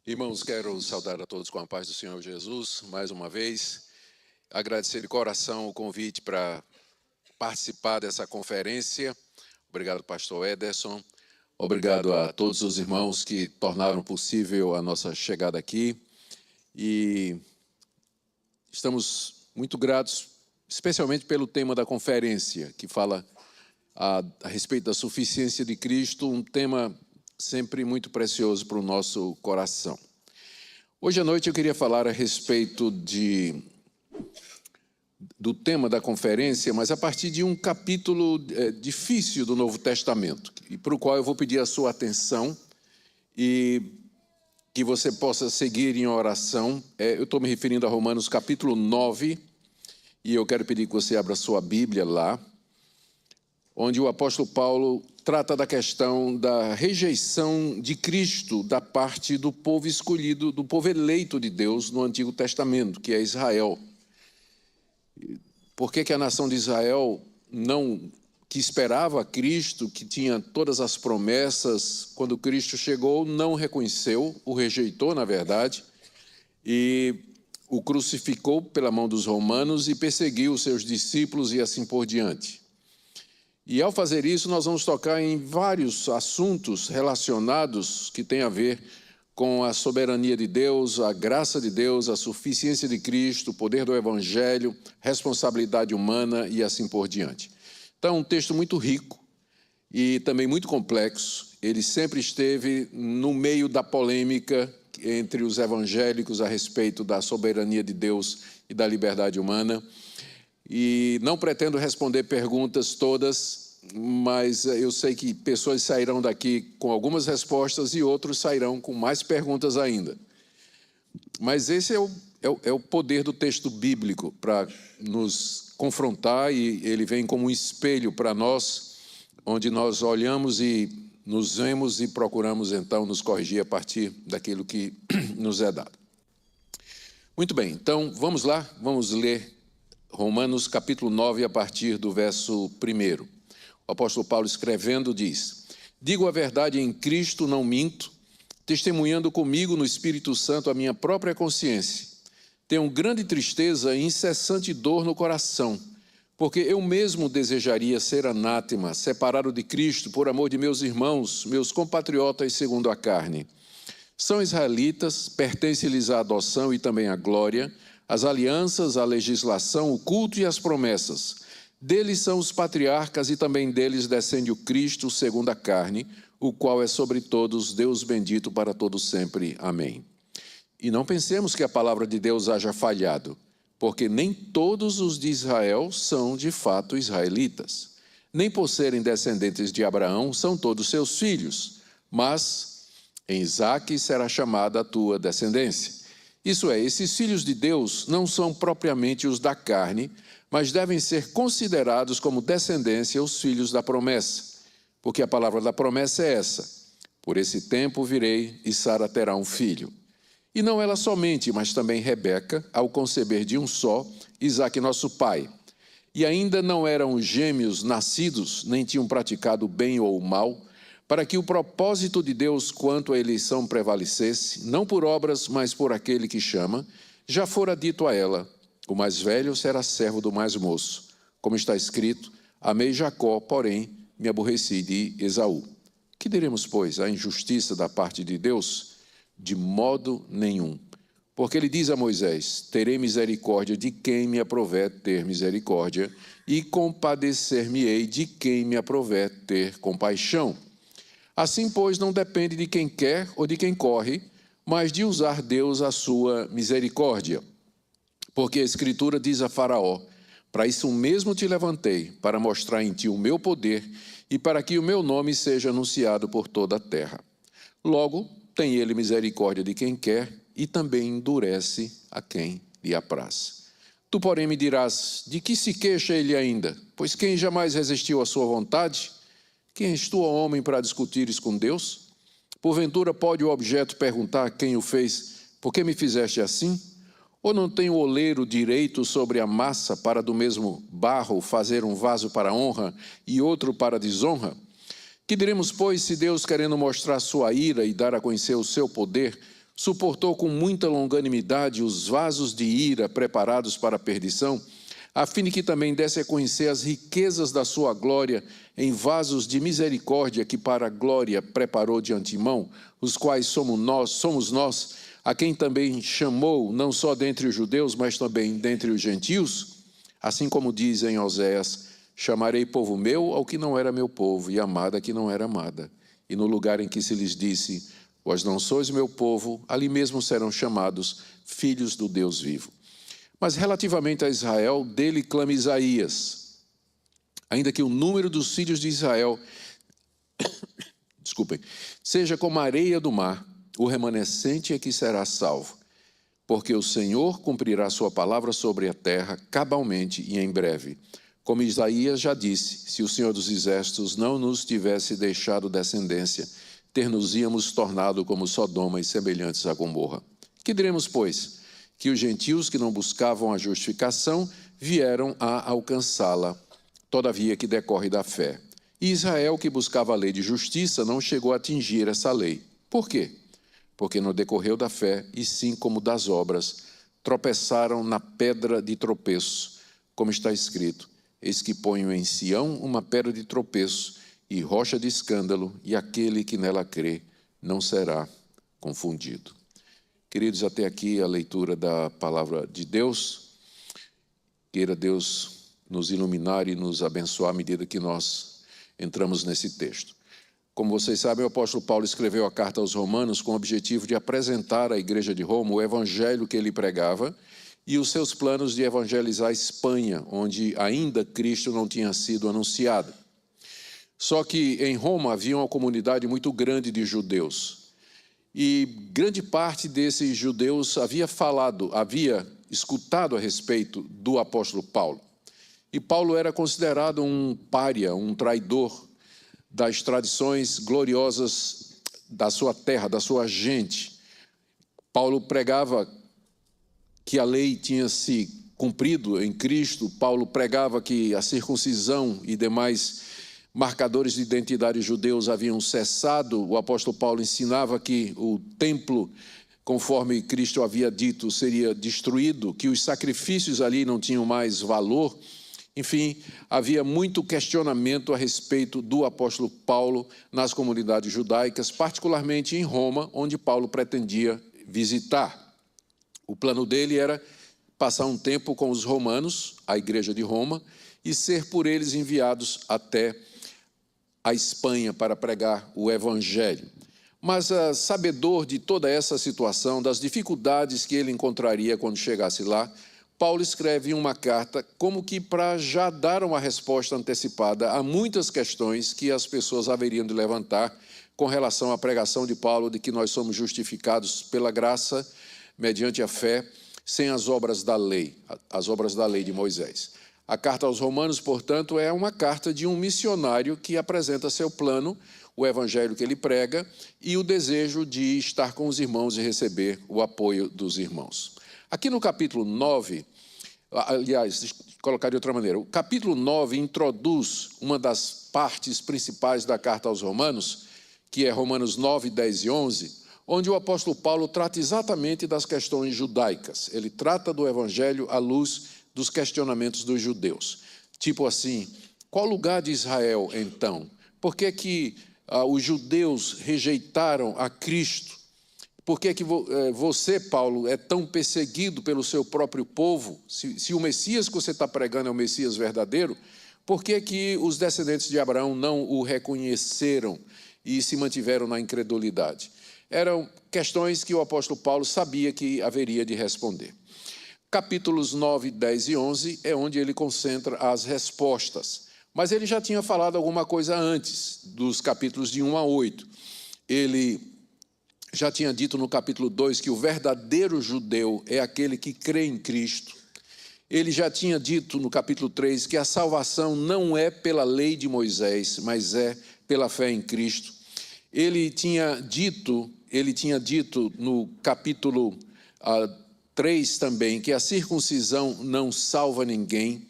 Irmãos, quero saudar a todos com a paz do Senhor Jesus, mais uma vez. Agradecer de coração o convite para participar dessa conferência. Obrigado, pastor Ederson. Obrigado a todos os irmãos que tornaram possível a nossa chegada aqui. E estamos muito gratos, especialmente pelo tema da conferência, que fala a respeito da suficiência de Cristo, um tema sempre muito precioso para o nosso coração. Hoje à noite eu queria falar a respeito do tema da conferência, mas a partir de um capítulo difícil do Novo Testamento, e para o qual eu vou pedir a sua atenção e que você possa seguir em oração. Eu estou me referindo a Romanos capítulo 9, e eu quero pedir que você abra sua Bíblia lá, onde o apóstolo Paulo trata da questão da rejeição de Cristo da parte do povo escolhido, do povo eleito de Deus no Antigo Testamento, que é Israel. Por que a nação de Israel, que esperava Cristo, que tinha todas as promessas, quando Cristo chegou, não reconheceu, o rejeitou, na verdade, e o crucificou pela mão dos romanos e perseguiu os seus discípulos e assim por diante. E ao fazer isso, nós vamos tocar em vários assuntos relacionados que têm a ver com a soberania de Deus, a graça de Deus, a suficiência de Cristo, o poder do Evangelho, responsabilidade humana e assim por diante. Então, é um texto muito rico e também muito complexo. Ele sempre esteve no meio da polêmica entre os evangélicos a respeito da soberania de Deus e da liberdade humana. E não pretendo responder perguntas todas, mas eu sei que pessoas sairão daqui com algumas respostas e outros sairão com mais perguntas ainda. Mas esse é o poder do texto bíblico para nos confrontar, e ele vem como um espelho para nós, onde nós olhamos e nos vemos e procuramos então nos corrigir a partir daquilo que nos é dado. Muito bem, então vamos lá, vamos ler Romanos capítulo 9, a partir do verso 1. O apóstolo Paulo escrevendo diz: digo a verdade em Cristo, não minto, testemunhando comigo no Espírito Santo a minha própria consciência. Tenho grande tristeza e incessante dor no coração, porque eu mesmo desejaria ser anátema, separado de Cristo por amor de meus irmãos, meus compatriotas segundo a carne. São israelitas, pertence-lhes a adoção e também a glória, as alianças, a legislação, o culto e as promessas. Deles são os patriarcas e também deles descende o Cristo segundo a carne, o qual é sobre todos Deus bendito para todos sempre. Amém. E não pensemos que a palavra de Deus haja falhado, porque nem todos os de Israel são de fato israelitas. Nem por serem descendentes de Abraão são todos seus filhos, mas em Isaque será chamada a tua descendência. Isso é, esses filhos de Deus não são propriamente os da carne, mas devem ser considerados como descendência os filhos da promessa, porque a palavra da promessa é essa: por esse tempo virei e Sara terá um filho. E não ela somente, mas também Rebeca, ao conceber de um só, Isaque nosso pai. E ainda não eram gêmeos nascidos, nem tinham praticado o bem ou o mal, para que o propósito de Deus quanto à eleição prevalecesse, não por obras, mas por aquele que chama, já fora dito a ela: o mais velho será servo do mais moço. Como está escrito: amei Jacó, porém me aborreci de Esaú. Que diremos, pois, à injustiça da parte de Deus? De modo nenhum. Porque ele diz a Moisés: terei misericórdia de quem me aprover ter misericórdia, e compadecer-me-ei de quem me aprover ter compaixão. Assim, pois, não depende de quem quer ou de quem corre, mas de usar Deus a sua misericórdia. Porque a Escritura diz a Faraó: para isso mesmo te levantei, para mostrar em ti o meu poder e para que o meu nome seja anunciado por toda a terra. Logo, tem ele misericórdia de quem quer e também endurece a quem lhe apraz. Tu, porém, me dirás: de que se queixa ele ainda? Pois quem jamais resistiu à sua vontade? Quem és tu, homem, para discutires com Deus? Porventura pode o objeto perguntar a quem o fez: por que me fizeste assim? Ou não tem o oleiro direito sobre a massa para do mesmo barro fazer um vaso para honra e outro para desonra? Que diremos, pois, se Deus, querendo mostrar sua ira e dar a conhecer o seu poder, Suportou com muita longanimidade os vasos de ira preparados para a perdição, a fim de que também desse a conhecer as riquezas da sua glória em vasos de misericórdia que para a glória preparou de antemão, os quais somos nós, a quem também chamou, não só dentre os judeus, mas também dentre os gentios, assim como diz em Oséias: chamarei povo meu ao que não era meu povo, e amada a que não era amada. E no lugar em que se lhes disse: vós não sois meu povo, ali mesmo serão chamados filhos do Deus vivo. Mas relativamente a Israel, dele clama Isaías: ainda que o número dos filhos de Israel, seja como a areia do mar, o remanescente é que será salvo. Porque o Senhor cumprirá sua palavra sobre a terra cabalmente e em breve. Como Isaías já disse, se o Senhor dos Exércitos não nos tivesse deixado descendência, ter-nos-íamos tornado como Sodoma e semelhantes a Gomorra. Que diremos, pois? Que os gentios que não buscavam a justificação vieram a alcançá-la, todavia que decorre da fé. E Israel, que buscava a lei de justiça, não chegou a atingir essa lei. Por quê? Porque não decorreu da fé, e sim como das obras, tropeçaram na pedra de tropeço, como está escrito: eis que ponho em Sião uma pedra de tropeço e rocha de escândalo, e aquele que nela crê não será confundido. Queridos, até aqui a leitura da palavra de Deus. Queira Deus nos iluminar e nos abençoar à medida que nós entramos nesse texto. Como vocês sabem, o apóstolo Paulo escreveu a carta aos Romanos com o objetivo de apresentar à igreja de Roma o evangelho que ele pregava e os seus planos de evangelizar a Espanha, onde ainda Cristo não tinha sido anunciado. Só que em Roma havia uma comunidade muito grande de judeus. E grande parte desses judeus havia escutado a respeito do apóstolo Paulo. E Paulo era considerado um pária, um traidor das tradições gloriosas da sua terra, da sua gente. Paulo pregava que a lei tinha se cumprido em Cristo. Paulo pregava que a circuncisão e demais marcadores de identidade judeus haviam cessado. O apóstolo Paulo ensinava que o templo, conforme Cristo havia dito, seria destruído, que os sacrifícios ali não tinham mais valor. Enfim, havia muito questionamento a respeito do apóstolo Paulo nas comunidades judaicas, particularmente em Roma, onde Paulo pretendia visitar. O plano dele era passar um tempo com os romanos, a igreja de Roma, e ser por eles enviados até a Espanha para pregar o evangelho. Mas, sabedor de toda essa situação, das dificuldades que ele encontraria quando chegasse lá, Paulo escreve uma carta como que para já dar uma resposta antecipada a muitas questões que as pessoas haveriam de levantar com relação à pregação de Paulo de que nós somos justificados pela graça, mediante a fé, sem as obras da lei de Moisés. A carta aos Romanos, portanto, é uma carta de um missionário que apresenta seu plano, o evangelho que ele prega e o desejo de estar com os irmãos e receber o apoio dos irmãos. Aqui no capítulo 9, aliás, deixa eu colocar de outra maneira, o capítulo 9 introduz uma das partes principais da carta aos Romanos, que é Romanos 9, 10 e 11, onde o apóstolo Paulo trata exatamente das questões judaicas. Ele trata do evangelho à luz dos questionamentos dos judeus. Tipo assim, qual lugar de Israel, então? Por que que os judeus rejeitaram a Cristo? Por que que você, Paulo, é tão perseguido pelo seu próprio povo? Se o Messias que você está pregando é o Messias verdadeiro, por que que os descendentes de Abraão não o reconheceram e se mantiveram na incredulidade? Eram questões que o apóstolo Paulo sabia que haveria de responder. Capítulos 9, 10 e 11 é onde ele concentra as respostas. Mas ele já tinha falado alguma coisa antes, dos capítulos de 1 a 8. Ele já tinha dito no capítulo 2 que o verdadeiro judeu é aquele que crê em Cristo. Ele já tinha dito no capítulo 3 que a salvação não é pela lei de Moisés, mas é pela fé em Cristo. Ele tinha dito no capítulo 3 também que a circuncisão não salva ninguém.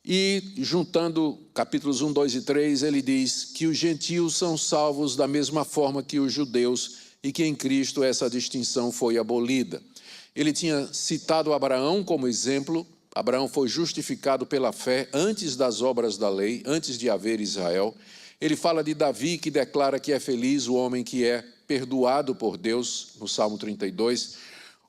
E juntando capítulos 1, 2 e 3, ele diz que os gentios são salvos da mesma forma que os judeus e que em Cristo essa distinção foi abolida. Ele tinha citado Abraão como exemplo. Abraão foi justificado pela fé antes das obras da lei, antes de haver Israel. Ele fala de Davi, que declara que é feliz o homem que é perdoado por Deus, no Salmo 32.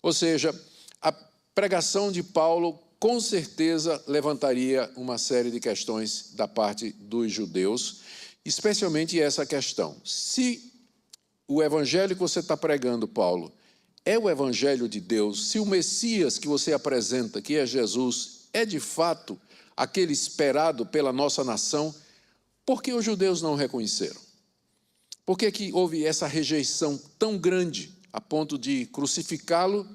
Ou seja, a pregação de Paulo com certeza levantaria uma série de questões da parte dos judeus, especialmente essa questão: se o evangelho que você está pregando, Paulo, é o evangelho de Deus, se o Messias que você apresenta, que é Jesus, é de fato aquele esperado pela nossa nação, por que os judeus não o reconheceram? Por que houve essa rejeição tão grande a ponto de crucificá-lo,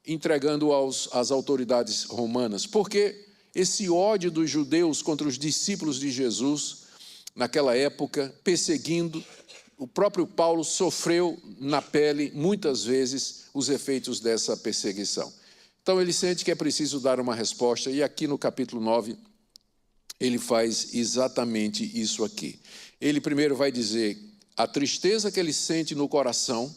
entregando às autoridades romanas? Porque esse ódio dos judeus contra os discípulos de Jesus, naquela época, perseguindo, o próprio Paulo sofreu na pele, muitas vezes, os efeitos dessa perseguição. Então, ele sente que é preciso dar uma resposta, e aqui no capítulo 9, ele faz exatamente isso aqui. Ele primeiro vai dizer a tristeza que ele sente no coração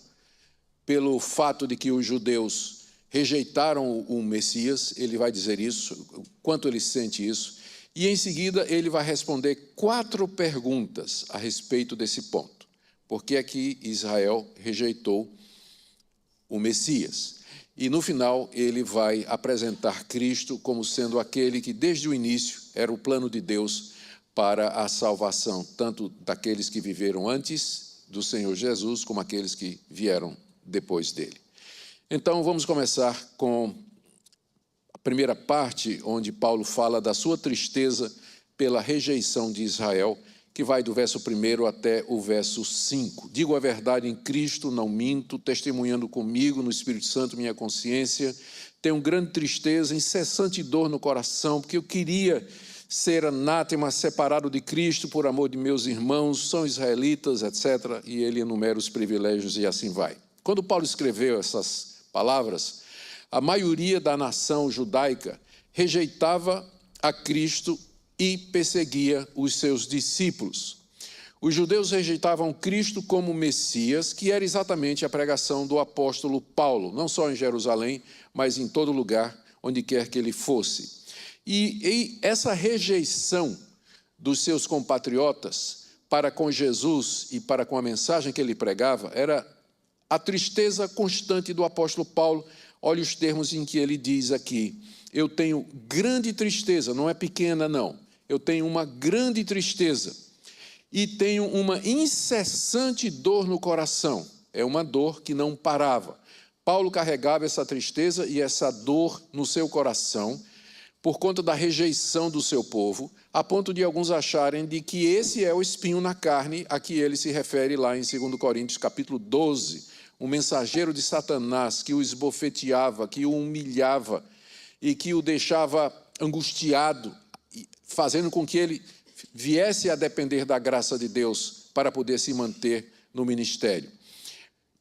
pelo fato de que os judeus rejeitaram o Messias. Ele vai dizer isso, quanto ele sente isso, e em seguida ele vai responder 4 perguntas a respeito desse ponto. Por que é que Israel rejeitou o Messias? E no final ele vai apresentar Cristo como sendo aquele que desde o início era o plano de Deus para a salvação, tanto daqueles que viveram antes do Senhor Jesus, como aqueles que vieram depois dele. Então vamos começar com a primeira parte, onde Paulo fala da sua tristeza pela rejeição de Israel, que vai do verso 1 até o verso 5. Digo a verdade em Cristo, não minto, testemunhando comigo no Espírito Santo minha consciência. Tenho grande tristeza, incessante dor no coração, porque eu queria ser anátema, separado de Cristo por amor de meus irmãos, são israelitas, etc. E ele enumera os privilégios e assim vai. Quando Paulo escreveu essas palavras, a maioria da nação judaica rejeitava a Cristo e perseguia os seus discípulos. Os judeus rejeitavam Cristo como Messias, que era exatamente a pregação do apóstolo Paulo, não só em Jerusalém, mas em todo lugar, onde quer que ele fosse. E essa rejeição dos seus compatriotas para com Jesus e para com a mensagem que ele pregava era a tristeza constante do apóstolo Paulo. Olha os termos em que ele diz aqui: eu tenho grande tristeza, não é pequena não, eu tenho uma grande tristeza e tenho uma incessante dor no coração. É uma dor que não parava. Paulo carregava essa tristeza e essa dor no seu coração por conta da rejeição do seu povo, a ponto de alguns acharem de que esse é o espinho na carne a que ele se refere lá em 2 Coríntios capítulo 12, um mensageiro de Satanás que o esbofeteava, que o humilhava e que o deixava angustiado, fazendo com que ele viesse a depender da graça de Deus para poder se manter no ministério.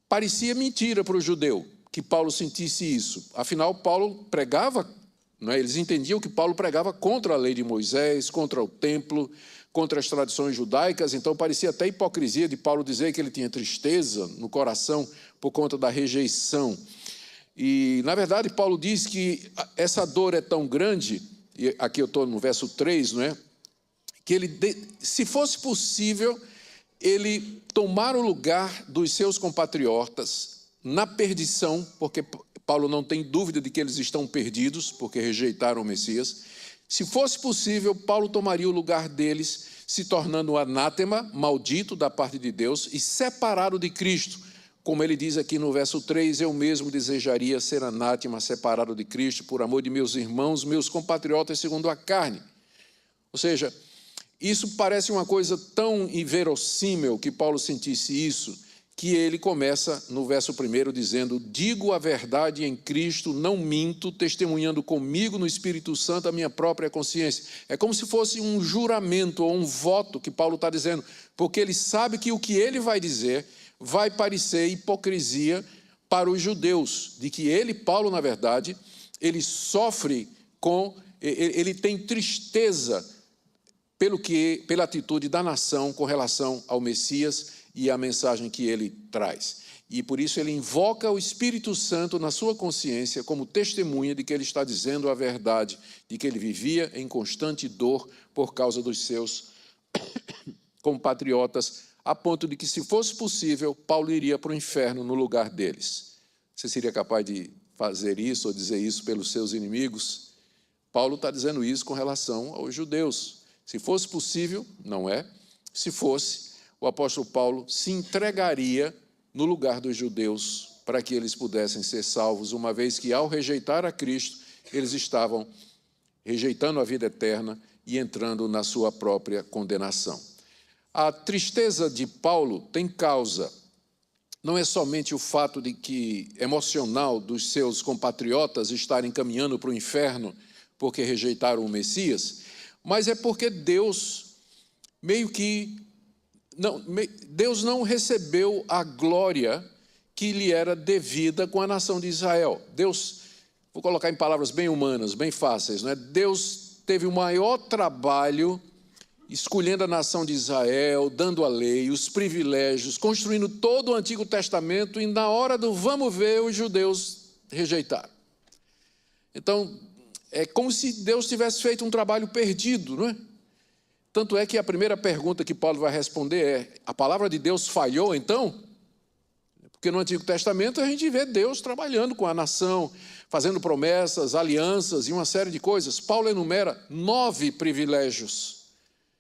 Parecia mentira para o judeu que Paulo sentisse isso. Afinal, Paulo pregava, não é? Eles entendiam que Paulo pregava contra a lei de Moisés, contra o templo, contra as tradições judaicas. Então parecia até hipocrisia de Paulo dizer que ele tinha tristeza no coração por conta da rejeição. E, na verdade, Paulo diz que essa dor é tão grande, e aqui eu estou no verso 3, não é? Que ele, se fosse possível, ele tomar o lugar dos seus compatriotas na perdição, porque Paulo não tem dúvida de que eles estão perdidos, porque rejeitaram o Messias. Se fosse possível, Paulo tomaria o lugar deles, se tornando anátema, maldito da parte de Deus e separado de Cristo. Como ele diz aqui no verso 3, eu mesmo desejaria ser anátema, separado de Cristo, por amor de meus irmãos, meus compatriotas segundo a carne. Ou seja, isso parece uma coisa tão inverossímil que Paulo sentisse isso, que ele começa no verso 1 dizendo: digo a verdade em Cristo, não minto, testemunhando comigo no Espírito Santo a minha própria consciência. É como se fosse um juramento ou um voto que Paulo está dizendo, porque ele sabe que o que ele vai dizer vai parecer hipocrisia para os judeus, de que ele, Paulo, na verdade, ele sofre ele tem tristeza pela atitude da nação com relação ao Messias e a mensagem que ele traz. E por isso ele invoca o Espírito Santo na sua consciência como testemunha de que ele está dizendo a verdade, de que ele vivia em constante dor por causa dos seus compatriotas, a ponto de que, se fosse possível, Paulo iria para o inferno no lugar deles. Você seria capaz de fazer isso ou dizer isso pelos seus inimigos? Paulo está dizendo isso com relação aos judeus. Se fosse possível, não é? Se fosse, o apóstolo Paulo se entregaria no lugar dos judeus para que eles pudessem ser salvos, uma vez que, ao rejeitar a Cristo, eles estavam rejeitando a vida eterna e entrando na sua própria condenação. A tristeza de Paulo tem causa. Não é somente o fato de que emocional dos seus compatriotas estarem caminhando para o inferno porque rejeitaram o Messias, mas é porque Deus Deus não recebeu a glória que lhe era devida com a nação de Israel. Deus, vou colocar em palavras bem humanas, bem fáceis, não é? Deus teve o maior trabalho escolhendo a nação de Israel, dando a lei, os privilégios, construindo todo o Antigo Testamento, e na hora do vamos ver, os judeus rejeitaram. Então, é como se Deus tivesse feito um trabalho perdido, não é? Tanto é que a primeira pergunta que Paulo vai responder é: a palavra de Deus falhou então? Porque no Antigo Testamento a gente vê Deus trabalhando com a nação, fazendo promessas, alianças e uma série de coisas. Paulo enumera 9 privilégios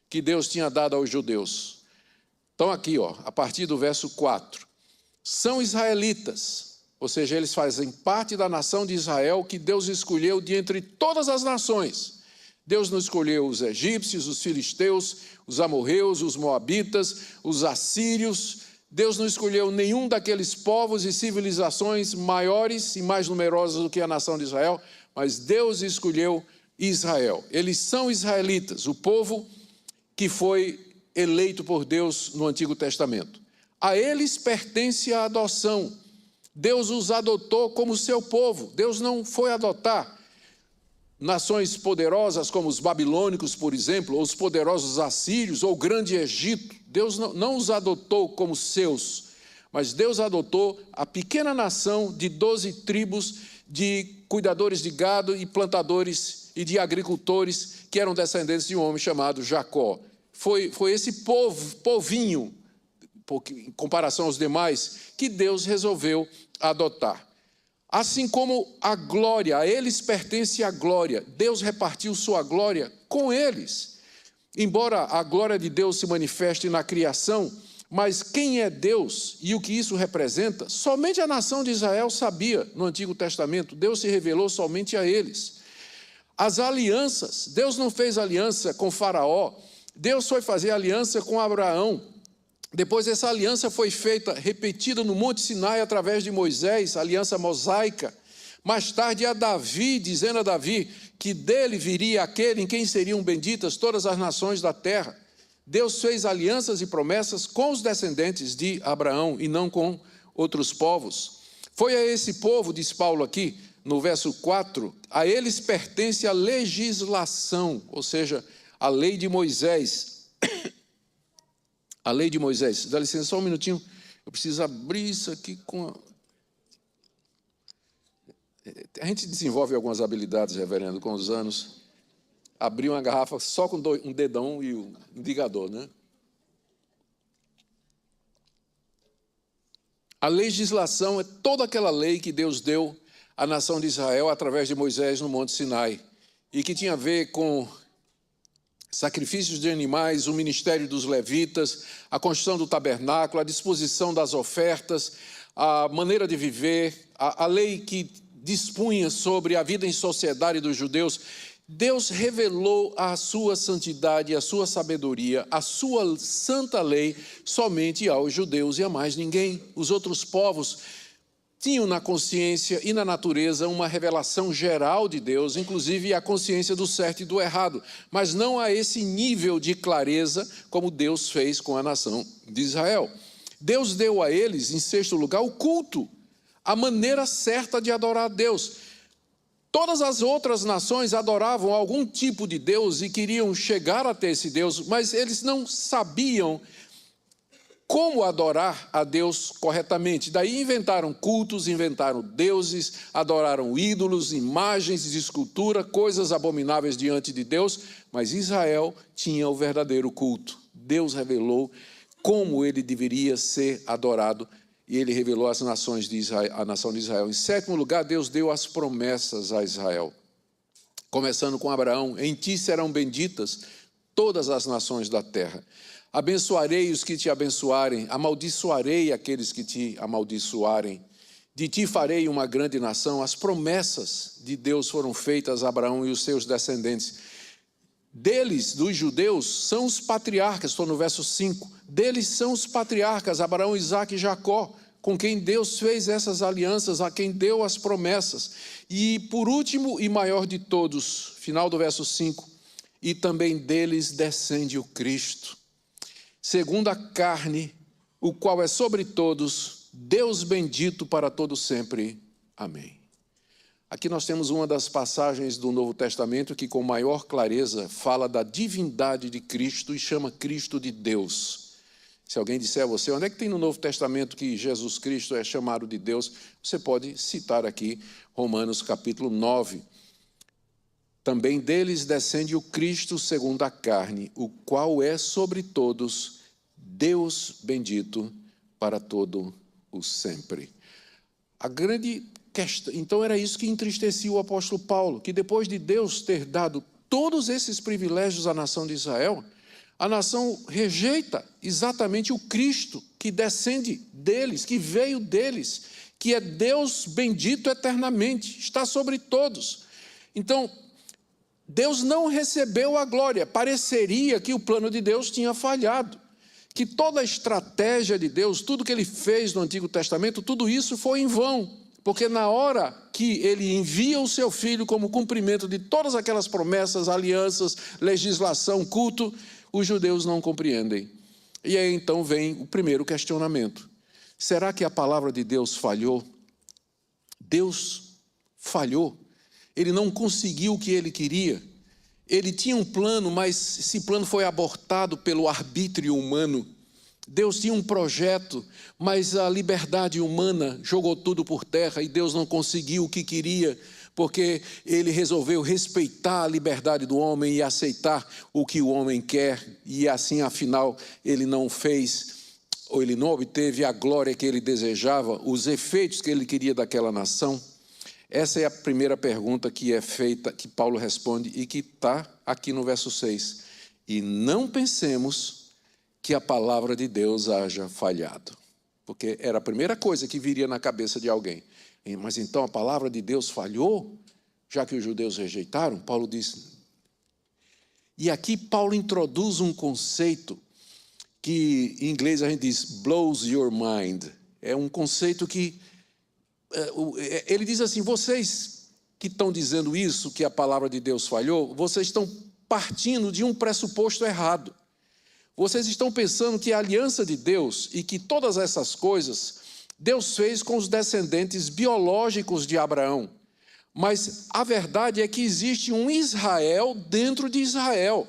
que Deus tinha dado aos judeus. Então aqui, a partir do verso 4. São israelitas, ou seja, eles fazem parte da nação de Israel que Deus escolheu de entre todas as nações. Deus não escolheu os egípcios, os filisteus, os amorreus, os moabitas, os assírios. Deus não escolheu nenhum daqueles povos e civilizações maiores e mais numerosas do que a nação de Israel, mas Deus escolheu Israel. Eles são israelitas, o povo que foi eleito por Deus no Antigo Testamento. A eles pertence a adoção. Deus os adotou como seu povo. Deus não foi adotar nações poderosas como os babilônicos, por exemplo, ou os poderosos assírios, ou o grande Egito. Deus não os adotou como seus, mas Deus adotou a pequena nação de 12 tribos de cuidadores de gado e plantadores e de agricultores que eram descendentes de um homem chamado Jacó. Foi esse povinho, em comparação aos demais, que Deus resolveu adotar. Assim como a glória, a eles pertence a glória. Deus repartiu sua glória com eles. Embora a glória de Deus se manifeste na criação, mas quem é Deus e o que isso representa, somente a nação de Israel sabia no Antigo Testamento. Deus se revelou somente a eles. As alianças, Deus não fez aliança com Faraó, Deus foi fazer aliança com Abraão. Depois essa aliança foi feita, repetida no Monte Sinai através de Moisés, aliança mosaica. Mais tarde a Davi, dizendo a Davi que dele viria aquele em quem seriam benditas todas as nações da terra. Deus fez alianças e promessas com os descendentes de Abraão e não com outros povos. Foi a esse povo, diz Paulo aqui, no verso 4, a eles pertence a legislação, ou seja, a lei de Moisés. A lei de Moisés. Dá licença só um minutinho. Eu preciso abrir isso aqui com... A gente desenvolve algumas habilidades, reverendo, com os anos. Abrir uma garrafa só com um dedão e o indicador, né? A legislação é toda aquela lei que Deus deu à nação de Israel através de Moisés no Monte Sinai, e que tinha a ver com sacrifícios de animais, o ministério dos levitas, a construção do tabernáculo, a disposição das ofertas, a maneira de viver, a lei que dispunha sobre a vida em sociedade dos judeus. Deus revelou a sua santidade, a sua sabedoria, a sua santa lei somente aos judeus e a mais ninguém. Os outros povos tinham na consciência e na natureza uma revelação geral de Deus, inclusive a consciência do certo e do errado, mas não a esse nível de clareza como Deus fez com a nação de Israel. Deus deu a eles, em sexto lugar, o culto, a maneira certa de adorar a Deus. Todas as outras nações adoravam algum tipo de Deus e queriam chegar até esse Deus, mas eles não sabiam como adorar a Deus corretamente. Daí inventaram cultos, inventaram deuses, adoraram ídolos, imagens de escultura, coisas abomináveis diante de Deus, mas Israel tinha o verdadeiro culto. Deus revelou como ele deveria ser adorado, e ele revelou às nações de Israel, a nação de Israel. Em sétimo lugar, Deus deu as promessas a Israel. Começando com Abraão: em ti serão benditas todas as nações da terra. Abençoarei os que te abençoarem, amaldiçoarei aqueles que te amaldiçoarem. De ti farei uma grande nação. As promessas de Deus foram feitas a Abraão e os seus descendentes. Deles, dos judeus, são os patriarcas, estou no verso 5. Deles são os patriarcas, Abraão, Isaque e Jacó, com quem Deus fez essas alianças, a quem deu as promessas. E por último e maior de todos, final do verso 5, e também deles descende o Cristo, segundo a carne, o qual é sobre todos, Deus bendito para todo sempre. Amém. Aqui nós temos uma das passagens do Novo Testamento que com maior clareza fala da divindade de Cristo e chama Cristo de Deus. Se alguém disser a você, onde é que tem no Novo Testamento que Jesus Cristo é chamado de Deus? Você pode citar aqui Romanos capítulo 9. Também deles descende o Cristo segundo a carne, o qual é sobre todos, Deus bendito para todo o sempre. A grande questão, então era isso que entristecia o apóstolo Paulo, que depois de Deus ter dado todos esses privilégios à nação de Israel, a nação rejeita exatamente o Cristo que descende deles, que veio deles, que é Deus bendito eternamente, está sobre todos. Então, Deus não recebeu a glória. Pareceria que o plano de Deus tinha falhado, que toda a estratégia de Deus, tudo que ele fez no Antigo Testamento, tudo isso foi em vão, porque na hora que ele envia o seu filho como cumprimento de todas aquelas promessas, alianças, legislação, culto, os judeus não compreendem. E aí então vem o primeiro questionamento: será que a palavra de Deus falhou? Deus falhou. Ele não conseguiu o que ele queria. Ele tinha um plano, mas esse plano foi abortado pelo arbítrio humano. Deus tinha um projeto, mas a liberdade humana jogou tudo por terra e Deus não conseguiu o que queria, porque ele resolveu respeitar a liberdade do homem e aceitar o que o homem quer, e assim, afinal, ele não fez, ou ele não obteve a glória que ele desejava, os efeitos que ele queria daquela nação. Essa é a primeira pergunta que é feita, que Paulo responde e que está aqui no verso 6. E não pensemos que a palavra de Deus haja falhado. Porque era a primeira coisa que viria na cabeça de alguém. Mas então a palavra de Deus falhou, já que os judeus rejeitaram? Paulo diz. E aqui Paulo introduz um conceito que em inglês a gente diz blows your mind. É um conceito que ele diz assim: vocês que estão dizendo isso, que a palavra de Deus falhou, vocês estão partindo de um pressuposto errado. Vocês estão pensando que a aliança de Deus e que todas essas coisas Deus fez com os descendentes biológicos de Abraão. Mas a verdade é que existe um Israel dentro de Israel.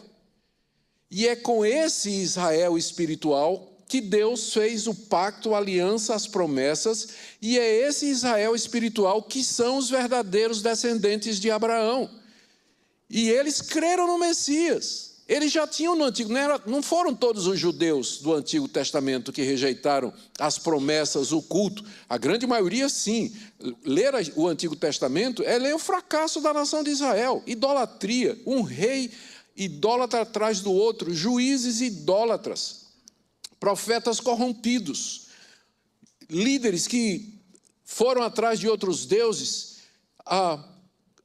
E é com esse Israel espiritual que Deus fez o pacto, a aliança, as promessas, e é esse Israel espiritual que são os verdadeiros descendentes de Abraão. E eles creram no Messias. Eles já tinham no Antigo, não foram todos os judeus do Antigo Testamento que rejeitaram as promessas, o culto. A grande maioria, sim. Ler o Antigo Testamento é ler o fracasso da nação de Israel. Idolatria, um rei idólatra atrás do outro, juízes idólatras, profetas corrompidos, líderes que foram atrás de outros deuses,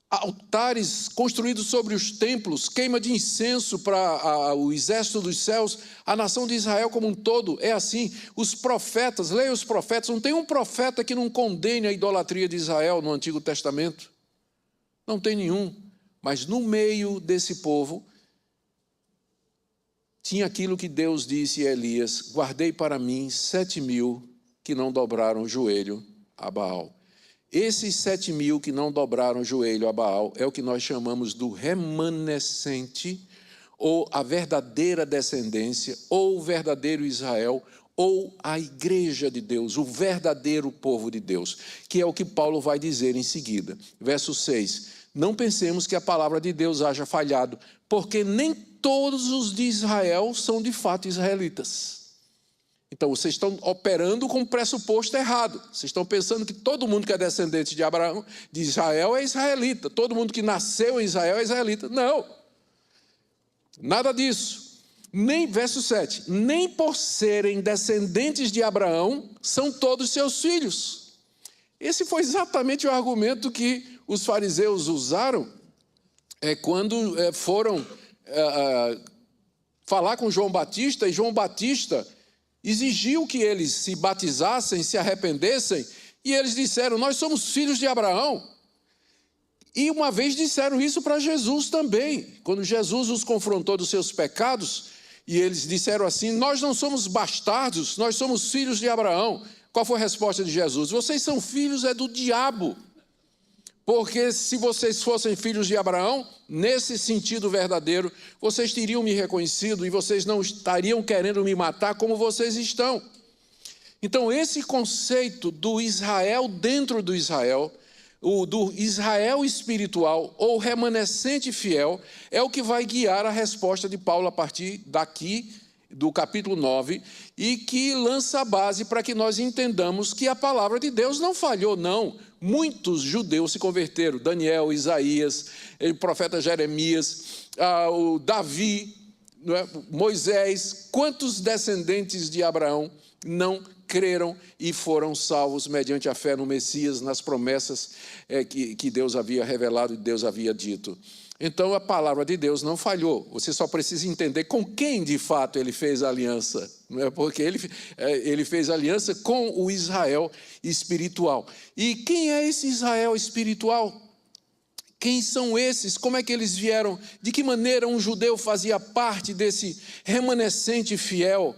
altares construídos sobre os templos, queima de incenso para o exército dos céus. A nação de Israel como um todo é assim. Os profetas, leia os profetas, não tem um profeta que não condene a idolatria de Israel no Antigo Testamento. Não tem nenhum. Mas no meio desse povo, tinha aquilo que Deus disse a Elias: guardei para mim 7.000 que não dobraram o joelho a Baal. Esses 7.000 que não dobraram o joelho a Baal é o que nós chamamos do remanescente, ou a verdadeira descendência, ou o verdadeiro Israel, ou a igreja de Deus, o verdadeiro povo de Deus, que é o que Paulo vai dizer em seguida. Verso 6, não pensemos que a palavra de Deus haja falhado, porque nem todos os de Israel são de fato israelitas. Então, vocês estão operando com o pressuposto errado. Vocês estão pensando que todo mundo que é descendente de Abraão, de Israel, é israelita. Todo mundo que nasceu em Israel é israelita. Não. Nada disso. Verso 7. Nem por serem descendentes de Abraão, são todos seus filhos. Esse foi exatamente o argumento que os fariseus usaram quando foram falar com João Batista, e João Batista exigiu que eles se batizassem, se arrependessem, e eles disseram, nós somos filhos de Abraão. E uma vez disseram isso para Jesus também, quando Jesus os confrontou dos seus pecados, e eles disseram assim, nós não somos bastardos, nós somos filhos de Abraão. Qual foi a resposta de Jesus? Vocês são filhos do diabo. Porque se vocês fossem filhos de Abraão, nesse sentido verdadeiro, vocês teriam me reconhecido e vocês não estariam querendo me matar como vocês estão. Então, esse conceito do Israel dentro do Israel, do Israel espiritual ou remanescente fiel, é o que vai guiar a resposta de Paulo a partir daqui, do capítulo 9, e que lança a base para que nós entendamos que a palavra de Deus não falhou, não. Muitos judeus se converteram, Daniel, Isaías, o profeta Jeremias, o Davi, Moisés, quantos descendentes de Abraão não creram e foram salvos mediante a fé no Messias, nas promessas que Deus havia revelado e Deus havia dito. Então, a palavra de Deus não falhou. Você só precisa entender com quem, de fato, ele fez aliança. Não é? Porque ele fez aliança com o Israel espiritual. E quem é esse Israel espiritual? Quem são esses? Como é que eles vieram? De que maneira um judeu fazia parte desse remanescente fiel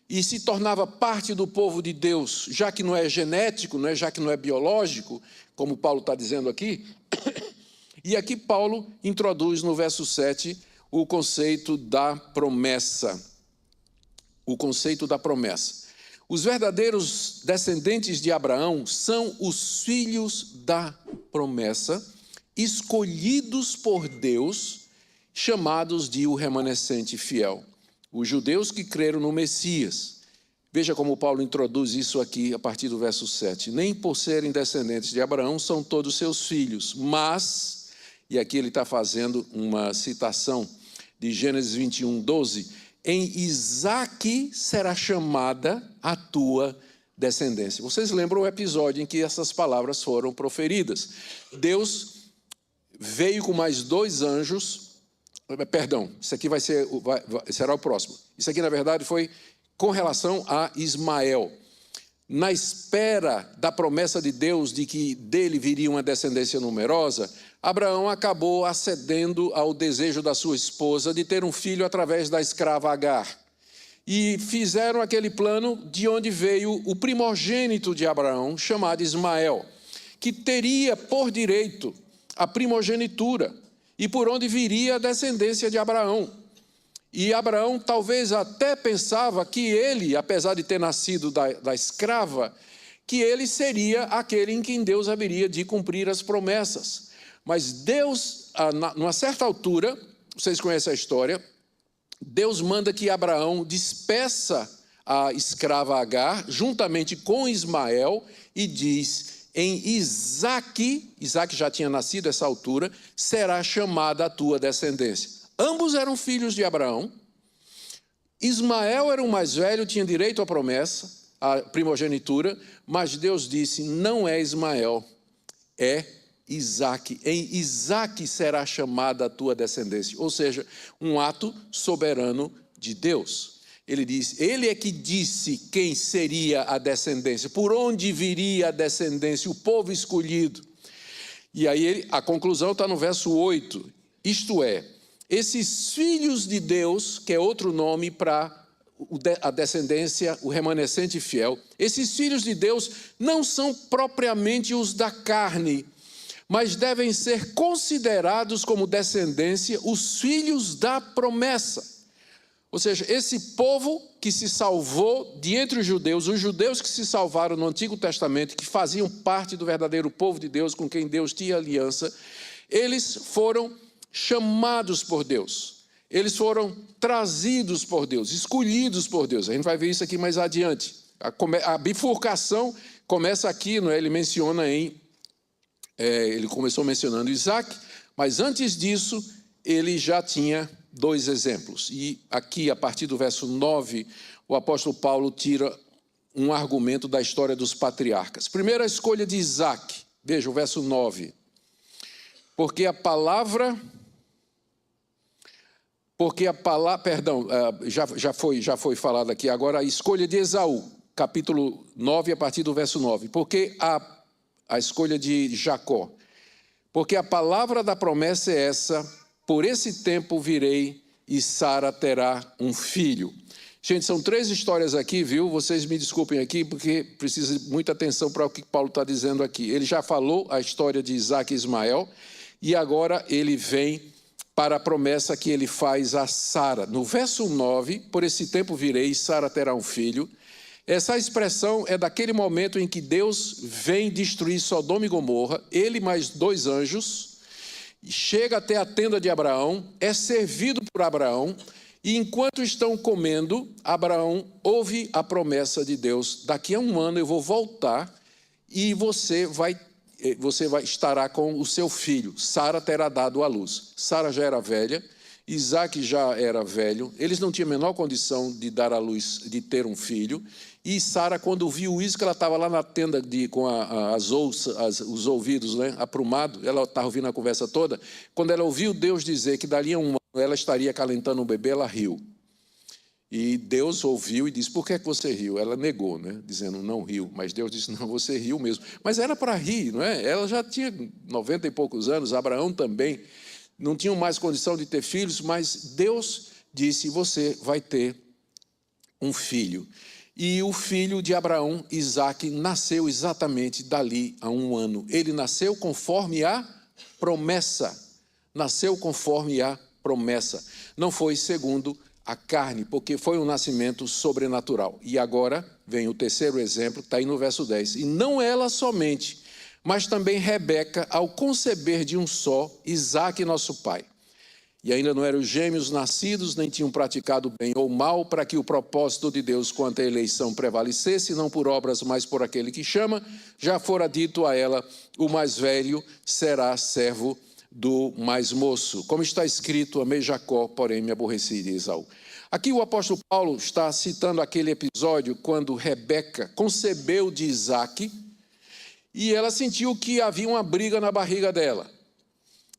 e se tornava parte do povo de Deus, já que não é genético, já que não é biológico, como Paulo está dizendo aqui? E aqui Paulo introduz no verso 7 o conceito da promessa. O conceito da promessa. Os verdadeiros descendentes de Abraão são os filhos da promessa, escolhidos por Deus, chamados de o remanescente fiel. Os judeus que creram no Messias. Veja como Paulo introduz isso aqui a partir do verso 7. Nem por serem descendentes de Abraão são todos seus filhos, mas... E aqui ele está fazendo uma citação de Gênesis 21, 12. Em Isaque será chamada a tua descendência. Vocês lembram o episódio em que essas palavras foram proferidas? Deus veio com mais 2 anjos. Perdão, isso aqui será o próximo. Isso aqui, na verdade, foi com relação a Ismael. Na espera da promessa de Deus de que dele viria uma descendência numerosa, Abraão acabou acedendo ao desejo da sua esposa de ter um filho através da escrava Agar. E fizeram aquele plano de onde veio o primogênito de Abraão, chamado Ismael, que teria por direito a primogenitura e por onde viria a descendência de Abraão. E Abraão talvez até pensava que ele, apesar de ter nascido da escrava, que ele seria aquele em quem Deus haveria de cumprir as promessas. Mas Deus, numa certa altura, vocês conhecem a história, Deus manda que Abraão despeça a escrava Agar, juntamente com Ismael, e diz, em Isaque já tinha nascido a essa altura, será chamada a tua descendência. Ambos eram filhos de Abraão. Ismael era o mais velho, tinha direito à promessa, à primogenitura, mas Deus disse, não é Ismael, é Isaque. Em Isaque será chamada a tua descendência. Ou seja, um ato soberano de Deus. Ele diz, ele é que disse quem seria a descendência, por onde viria a descendência, o povo escolhido. E aí a conclusão está no verso 8, isto é, esses filhos de Deus, que é outro nome para a descendência, o remanescente fiel, esses filhos de Deus não são propriamente os da carne, mas devem ser considerados como descendência os filhos da promessa. Ou seja, esse povo que se salvou de entre os judeus que se salvaram no Antigo Testamento, que faziam parte do verdadeiro povo de Deus, com quem Deus tinha aliança, eles foram chamados por Deus. Eles foram trazidos por Deus, escolhidos por Deus. A gente vai ver isso aqui mais adiante. A bifurcação começa aqui, não é? Ele menciona ele começou mencionando Isaac, mas antes disso, ele já tinha 2 exemplos. E aqui, a partir do verso 9, o apóstolo Paulo tira um argumento da história dos patriarcas. Primeiro, a escolha de Isaac. Veja o verso 9. Porque a palavra, perdão, já foi falado aqui, agora a escolha de Esaú, capítulo 9, a partir do verso 9. Porque a escolha de Jacó. Porque a palavra da promessa é essa: por esse tempo virei e Sara terá um filho. Gente, são 3 histórias aqui, viu? Vocês me desculpem aqui, porque precisa de muita atenção para o que Paulo está dizendo aqui. Ele já falou a história de Isaac e Ismael, e agora ele vem para a promessa que ele faz a Sara. No verso 9, por esse tempo virei e Sara terá um filho. Essa expressão é daquele momento em que Deus vem destruir Sodoma e Gomorra, ele mais 2 anjos, chega até a tenda de Abraão, é servido por Abraão, e enquanto estão comendo, Abraão ouve a promessa de Deus: daqui a 1 ano eu vou voltar e você estará com o seu filho. Sara terá dado à luz. Sara já era velha, Isaac já era velho, eles não tinham a menor condição de dar à luz, de ter um filho. E Sara, quando viu isso, que ela estava lá na tenda com os ouvidos, né, aprumados, ela estava ouvindo a conversa toda, quando ela ouviu Deus dizer que dali a 1 ano ela estaria acalentando um bebê, ela riu. E Deus ouviu e disse: por que é que você riu? Ela negou, né, dizendo: não riu. Mas Deus disse: não, você riu mesmo. Mas era para rir, não é? Ela já tinha 90 e poucos anos, Abraão também, não tinham mais condição de ter filhos, mas Deus disse: você vai ter um filho. E o filho de Abraão, Isaac, nasceu exatamente dali a 1 ano. Ele nasceu conforme a promessa. Nasceu conforme a promessa. Não foi segundo a carne, porque foi um nascimento sobrenatural. E agora vem o terceiro exemplo, que está aí no verso 10. E não ela somente, mas também Rebeca, ao conceber de um só, Isaac, nosso pai. E ainda não eram gêmeos nascidos, nem tinham praticado bem ou mal, para que o propósito de Deus quanto à eleição prevalecesse, não por obras, mas por aquele que chama. Já fora dito a ela: o mais velho será servo do mais moço. Como está escrito: amei Jacó, porém me aborreci de Esaú. Aqui o apóstolo Paulo está citando aquele episódio quando Rebeca concebeu de Isaac, e ela sentiu que havia uma briga na barriga dela.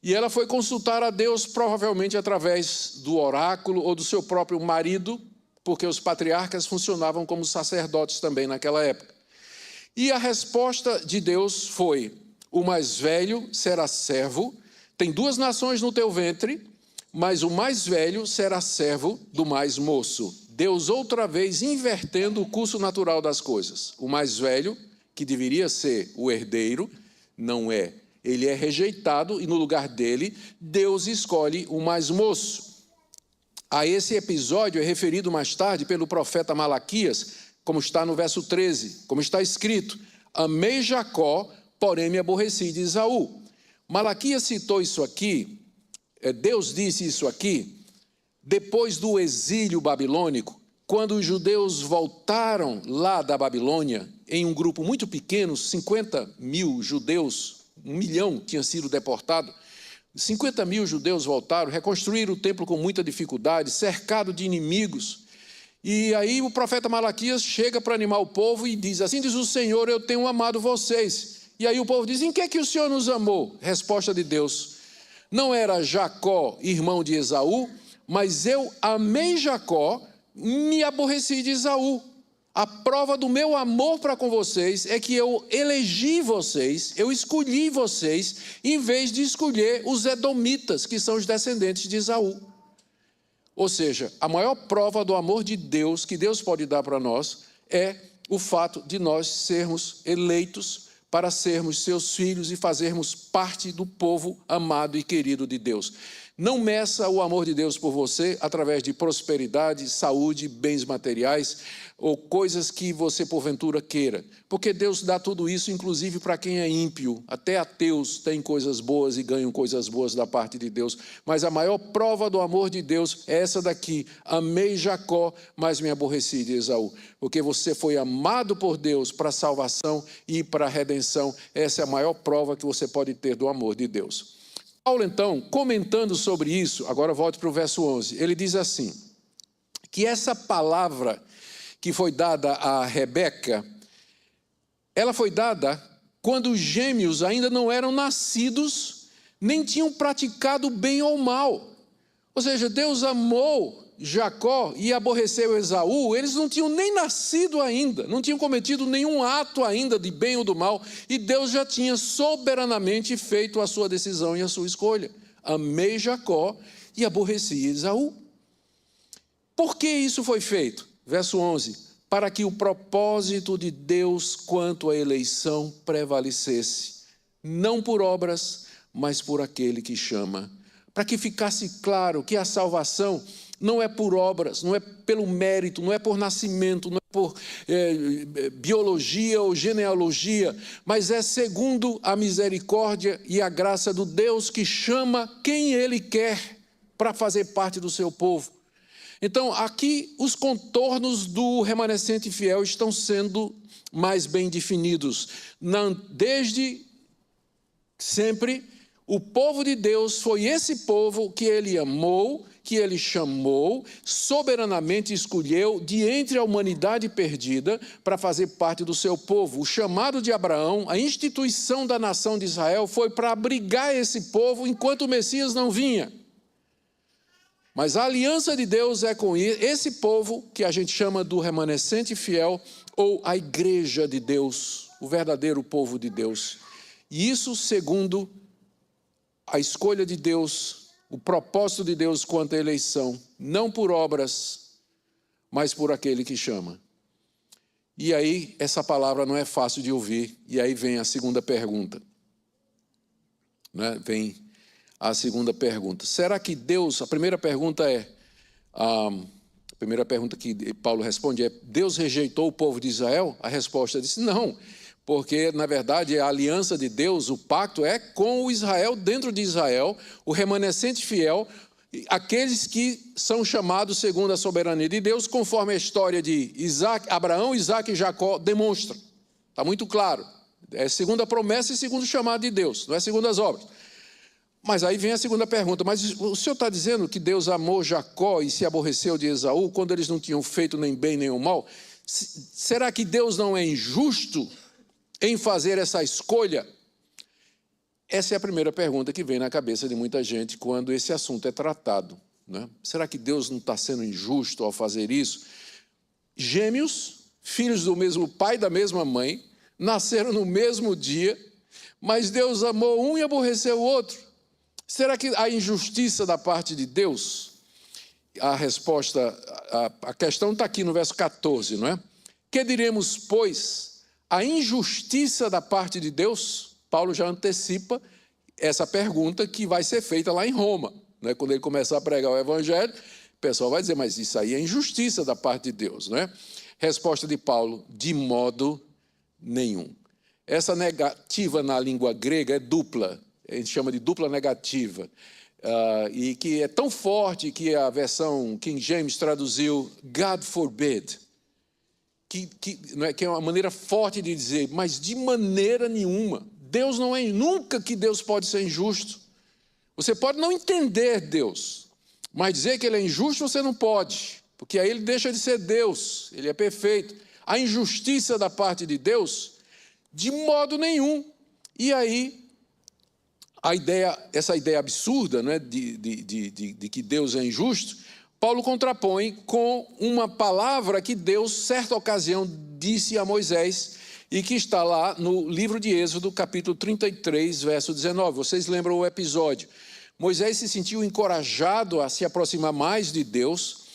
E ela foi consultar a Deus, provavelmente através do oráculo ou do seu próprio marido, porque os patriarcas funcionavam como sacerdotes também naquela época. E a resposta de Deus foi: o mais velho será servo, tem 2 nações no teu ventre, mas o mais velho será servo do mais moço. Deus outra vez invertendo o curso natural das coisas. O mais velho, que deveria ser o herdeiro, não é. Ele é rejeitado e no lugar dele, Deus escolhe o mais moço. A esse episódio é referido mais tarde pelo profeta Malaquias, como está no verso 13, como está escrito: amei Jacó, porém me aborreci de Esaú. Malaquias citou isso aqui, Deus disse isso aqui, depois do exílio babilônico, quando os judeus voltaram lá da Babilônia, em um grupo muito pequeno, 50 mil judeus, 1 milhão tinha sido deportado, 50 mil judeus voltaram, reconstruíram o templo com muita dificuldade, cercado de inimigos. E aí o profeta Malaquias chega para animar o povo e diz: assim diz o Senhor, eu tenho amado vocês. E aí o povo diz: em que é que o Senhor nos amou? Resposta de Deus: não era Jacó irmão de Esaú, mas eu amei Jacó, me aborreci de Esaú. A prova do meu amor para com vocês é que eu elegi vocês, eu escolhi vocês, em vez de escolher os edomitas, que são os descendentes de Esaú. Ou seja, a maior prova do amor de Deus, que Deus pode dar para nós, é o fato de nós sermos eleitos para sermos seus filhos e fazermos parte do povo amado e querido de Deus. Não meça o amor de Deus por você através de prosperidade, saúde, bens materiais ou coisas que você porventura queira. Porque Deus dá tudo isso, inclusive para quem é ímpio. Até ateus têm coisas boas e ganham coisas boas da parte de Deus. Mas a maior prova do amor de Deus é essa daqui. Amei Jacó, mas me aborreci de Esaú. Porque você foi amado por Deus para a salvação e para a redenção. Essa é a maior prova que você pode ter do amor de Deus. Paulo, então, comentando sobre isso, agora volte para o verso 11, ele diz assim, que essa palavra que foi dada a Rebeca, ela foi dada quando os gêmeos ainda não eram nascidos, nem tinham praticado bem ou mal. Ou seja, Deus amou Jacó e aborreceu Esaú, eles não tinham nem nascido ainda, não tinham cometido nenhum ato ainda de bem ou do mal, e Deus já tinha soberanamente feito a sua decisão e a sua escolha. Amei Jacó e aborreci Esaú. Por que isso foi feito? Verso 11, para que o propósito de Deus quanto à eleição prevalecesse, não por obras, mas por aquele que chama. Para que ficasse claro que a salvação não é por obras, não é pelo mérito, não é por nascimento, não é por biologia ou genealogia, mas é segundo a misericórdia e a graça do Deus que chama quem Ele quer para fazer parte do seu povo. Então, aqui os contornos do remanescente fiel estão sendo mais bem definidos. Desde sempre, o povo de Deus foi esse povo que Ele amou, que Ele chamou, soberanamente escolheu de entre a humanidade perdida para fazer parte do seu povo. O chamado de Abraão, a instituição da nação de Israel foi para abrigar esse povo enquanto o Messias não vinha. Mas a aliança de Deus é com esse povo que a gente chama do remanescente fiel ou a igreja de Deus, o verdadeiro povo de Deus. E isso segundo a escolha de Deus, o propósito de Deus quanto à eleição, não por obras, mas por aquele que chama. E aí, essa palavra não é fácil de ouvir, e aí vem a segunda pergunta. Né? Vem a segunda pergunta. Será que Deus, a primeira pergunta é, a primeira pergunta que Paulo responde é, Deus rejeitou o povo de Israel? A resposta diz não. Porque, na verdade, a aliança de Deus, o pacto é com o Israel dentro de Israel, o remanescente fiel, aqueles que são chamados segundo a soberania de Deus, conforme a história de Abraão, Isaac e Jacó demonstra. Está muito claro. É segundo a promessa e segundo o chamado de Deus, não é segundo as obras. Mas aí vem a segunda pergunta, mas o senhor está dizendo que Deus amou Jacó e se aborreceu de Esaú, quando eles não tinham feito nem bem nem o mal? Será que Deus não é injusto em fazer essa escolha? Essa é a primeira pergunta que vem na cabeça de muita gente quando esse assunto é tratado, né? Será que Deus não está sendo injusto ao fazer isso? Gêmeos, filhos do mesmo pai e da mesma mãe, nasceram no mesmo dia, mas Deus amou um e aborreceu o outro. Será que há injustiça da parte de Deus? A resposta, a questão está aqui no verso 14, não é? Que diremos, pois, a injustiça da parte de Deus? Paulo já antecipa essa pergunta que vai ser feita lá em Roma, né? Quando ele começar a pregar o evangelho, o pessoal vai dizer, mas isso aí é injustiça da parte de Deus, não é? Resposta de Paulo, de modo nenhum. Essa negativa na língua grega é dupla, a gente chama de dupla negativa, e que é tão forte que a versão King James traduziu God forbid, que é uma maneira forte de dizer, mas de maneira nenhuma. Deus não é, nunca que Deus pode ser injusto. Você pode não entender Deus, mas dizer que Ele é injusto você não pode, porque aí Ele deixa de ser Deus, Ele é perfeito. A injustiça da parte de Deus, de modo nenhum. E aí, essa ideia absurda, né, de que Deus é injusto, Paulo contrapõe com uma palavra que Deus, certa ocasião, disse a Moisés, e que está lá no livro de Êxodo, capítulo 33, verso 19. Vocês lembram o episódio? Moisés se sentiu encorajado a se aproximar mais de Deus,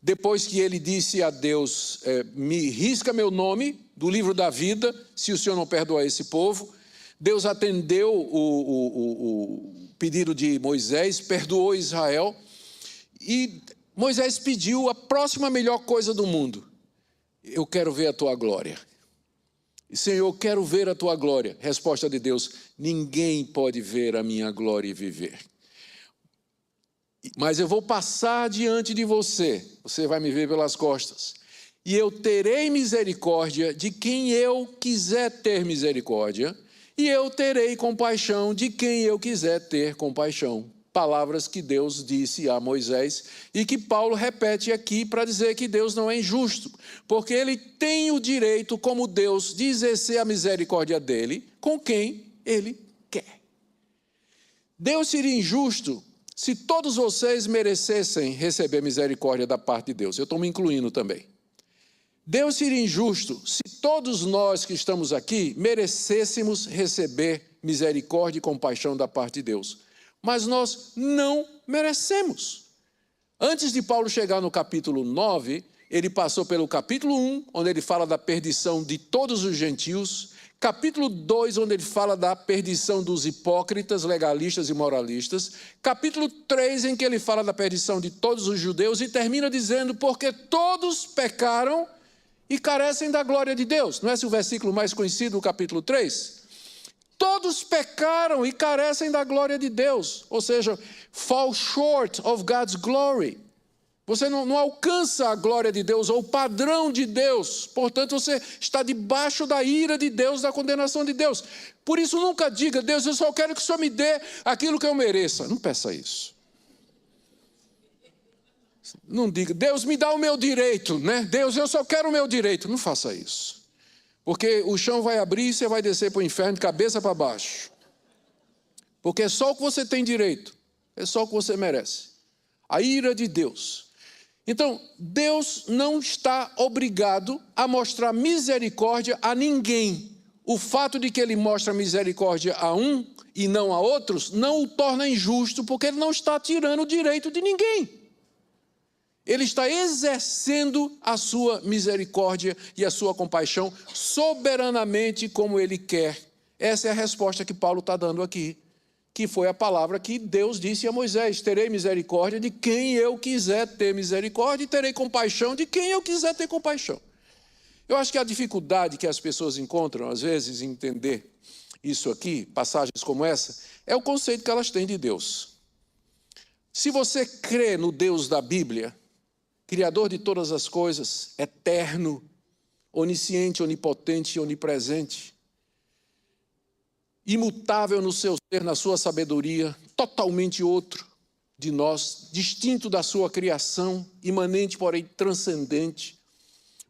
depois que ele disse a Deus, me risca meu nome do livro da vida, se o Senhor não perdoar esse povo. Deus atendeu o pedido de Moisés, perdoou Israel, e Moisés pediu a próxima melhor coisa do mundo. Eu quero ver a tua glória. Senhor, eu quero ver a tua glória. Resposta de Deus: ninguém pode ver a minha glória e viver. Mas eu vou passar diante de você, você vai me ver pelas costas, e eu terei misericórdia de quem eu quiser ter misericórdia, e eu terei compaixão de quem eu quiser ter compaixão. Palavras que Deus disse a Moisés e que Paulo repete aqui para dizer que Deus não é injusto, porque ele tem o direito, como Deus, de exercer a misericórdia dele com quem ele quer. Deus seria injusto se todos vocês merecessem receber misericórdia da parte de Deus. Eu estou me incluindo também. Deus seria injusto se todos nós que estamos aqui merecêssemos receber misericórdia e compaixão da parte de Deus. Mas nós não merecemos. Antes de Paulo chegar no capítulo 9, ele passou pelo capítulo 1, onde ele fala da perdição de todos os gentios, capítulo 2, onde ele fala da perdição dos hipócritas, legalistas e moralistas, capítulo 3, em que ele fala da perdição de todos os judeus, e termina dizendo: porque todos pecaram e carecem da glória de Deus. Não é esse o versículo mais conhecido do capítulo 3? Todos pecaram e carecem da glória de Deus, ou seja, fall short of God's glory. Você não alcança a glória de Deus ou o padrão de Deus, portanto você está debaixo da ira de Deus, da condenação de Deus. Por isso nunca diga: Deus, eu só quero que o Senhor me dê aquilo que eu mereça. Não peça isso. Não diga: Deus, me dá o meu direito, né? Deus, eu só quero o meu direito. Não faça isso. Porque o chão vai abrir e você vai descer para o inferno de cabeça para baixo. Porque é só o que você tem direito, é só o que você merece. A ira de Deus. Então, Deus não está obrigado a mostrar misericórdia a ninguém. O fato de que ele mostra misericórdia a um e não a outros não o torna injusto, porque ele não está tirando o direito de ninguém. Ele está exercendo a sua misericórdia e a sua compaixão soberanamente como ele quer. Essa é a resposta que Paulo está dando aqui, que foi a palavra que Deus disse a Moisés: terei misericórdia de quem eu quiser ter misericórdia e terei compaixão de quem eu quiser ter compaixão. Eu acho que a dificuldade que as pessoas encontram, às vezes, em entender isso aqui, passagens como essa, é o conceito que elas têm de Deus. Se você crê no Deus da Bíblia, Criador de todas as coisas, eterno, onisciente, onipotente e onipresente, imutável no seu ser, na sua sabedoria, totalmente outro de nós, distinto da sua criação, imanente, porém transcendente.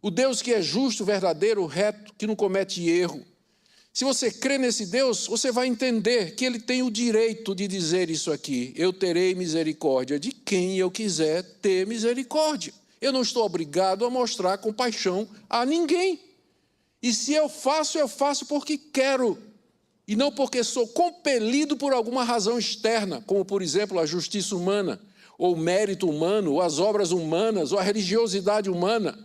O Deus que é justo, verdadeiro, reto, que não comete erro. Se você crê nesse Deus, você vai entender que ele tem o direito de dizer isso aqui: eu terei misericórdia de quem eu quiser ter misericórdia. Eu não estou obrigado a mostrar compaixão a ninguém. E se eu faço porque quero, e não porque sou compelido por alguma razão externa, como, por exemplo, a justiça humana, ou o mérito humano, ou as obras humanas, ou a religiosidade humana.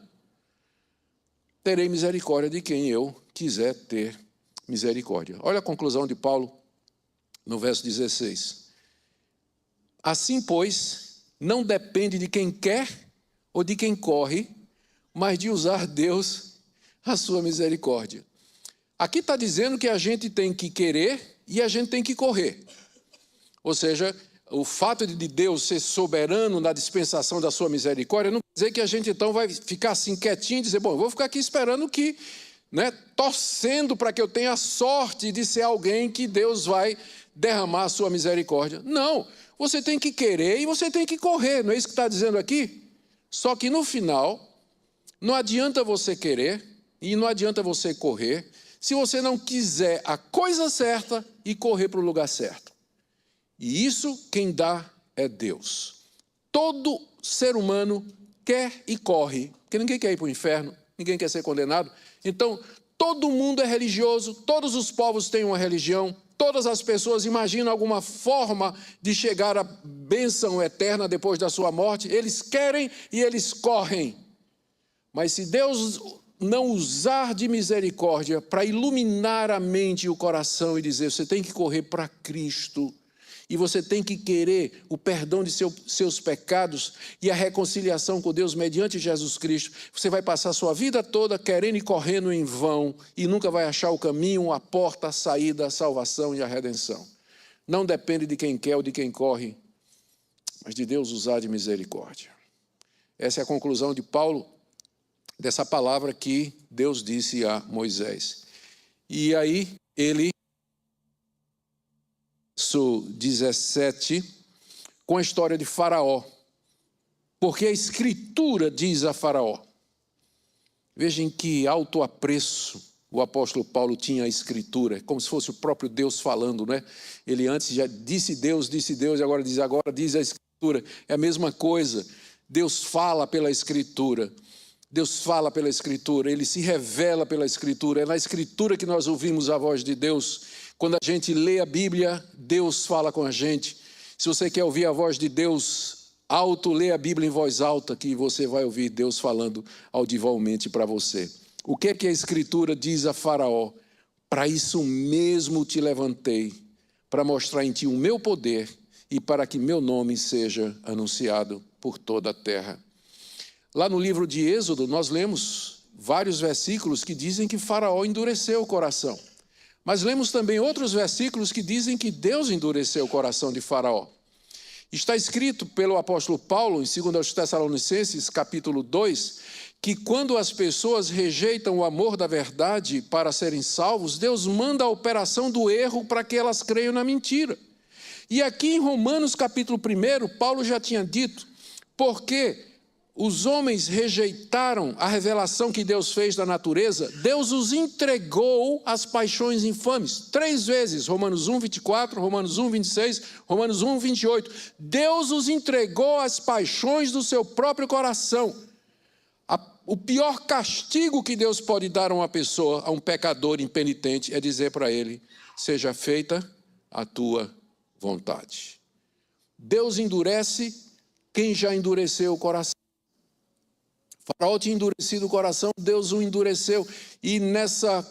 Terei misericórdia de quem eu quiser ter misericórdia. Olha a conclusão de Paulo no verso 16. Assim, pois, não depende de quem quer ou de quem corre, mas de usar Deus a sua misericórdia. Aqui está dizendo que a gente tem que querer e a gente tem que correr. Ou seja, o fato de Deus ser soberano na dispensação da sua misericórdia não quer dizer que a gente então vai ficar assim quietinho e dizer: bom, eu vou ficar aqui esperando que, torcendo para que eu tenha a sorte de ser alguém que Deus vai derramar a sua misericórdia. Não, você tem que querer e você tem que correr, não é isso que está dizendo aqui? Só que no final, não adianta você querer e não adianta você correr se você não quiser a coisa certa e correr para o lugar certo. E isso quem dá é Deus. Todo ser humano quer e corre, porque ninguém quer ir para o inferno, ninguém quer ser condenado. Então, todo mundo é religioso, todos os povos têm uma religião, todas as pessoas imaginam alguma forma de chegar à bênção eterna depois da sua morte. Eles querem e eles correm. Mas se Deus não usar de misericórdia para iluminar a mente e o coração e dizer: você tem que correr para Cristo, e você tem que querer o perdão de seus pecados e a reconciliação com Deus mediante Jesus Cristo, você vai passar a sua vida toda querendo e correndo em vão e nunca vai achar o caminho, a porta, a saída, a salvação e a redenção. Não depende de quem quer ou de quem corre, mas de Deus usar de misericórdia. Essa é a conclusão de Paulo, dessa palavra que Deus disse a Moisés. E aí ele, verso 17, com a história de Faraó, porque a Escritura diz a Faraó. Vejam que alto apreço o apóstolo Paulo tinha a Escritura, como se fosse o próprio Deus falando, né? Ele antes já disse Deus, e agora diz a Escritura. É a mesma coisa, Deus fala pela Escritura. Deus fala pela Escritura, Ele se revela pela Escritura. É na Escritura que nós ouvimos a voz de Deus. Quando a gente lê a Bíblia, Deus fala com a gente. Se você quer ouvir a voz de Deus alto, lê a Bíblia em voz alta, que você vai ouvir Deus falando audivelmente para você. O que é que a Escritura diz a Faraó? Para isso mesmo te levantei, para mostrar em ti o meu poder e para que meu nome seja anunciado por toda a terra. Lá no livro de Êxodo, nós lemos vários versículos que dizem que Faraó endureceu o coração. Mas lemos também outros versículos que dizem que Deus endureceu o coração de Faraó. Está escrito pelo apóstolo Paulo, em 2 Tessalonicenses, capítulo 2, que quando as pessoas rejeitam o amor da verdade para serem salvos, Deus manda a operação do erro para que elas creiam na mentira. E aqui em Romanos, capítulo 1, Paulo já tinha dito, porque os homens rejeitaram a revelação que Deus fez da natureza, Deus os entregou às paixões infames. 3 vezes, Romanos 1, 24, Romanos 1, 26, Romanos 1, 28. Deus os entregou às paixões do seu próprio coração. O pior castigo que Deus pode dar a uma pessoa, a um pecador impenitente, é dizer para ele, seja feita a tua vontade. Deus endurece quem já endureceu o coração. Faraó tinha endurecido o coração, Deus o endureceu. E nessa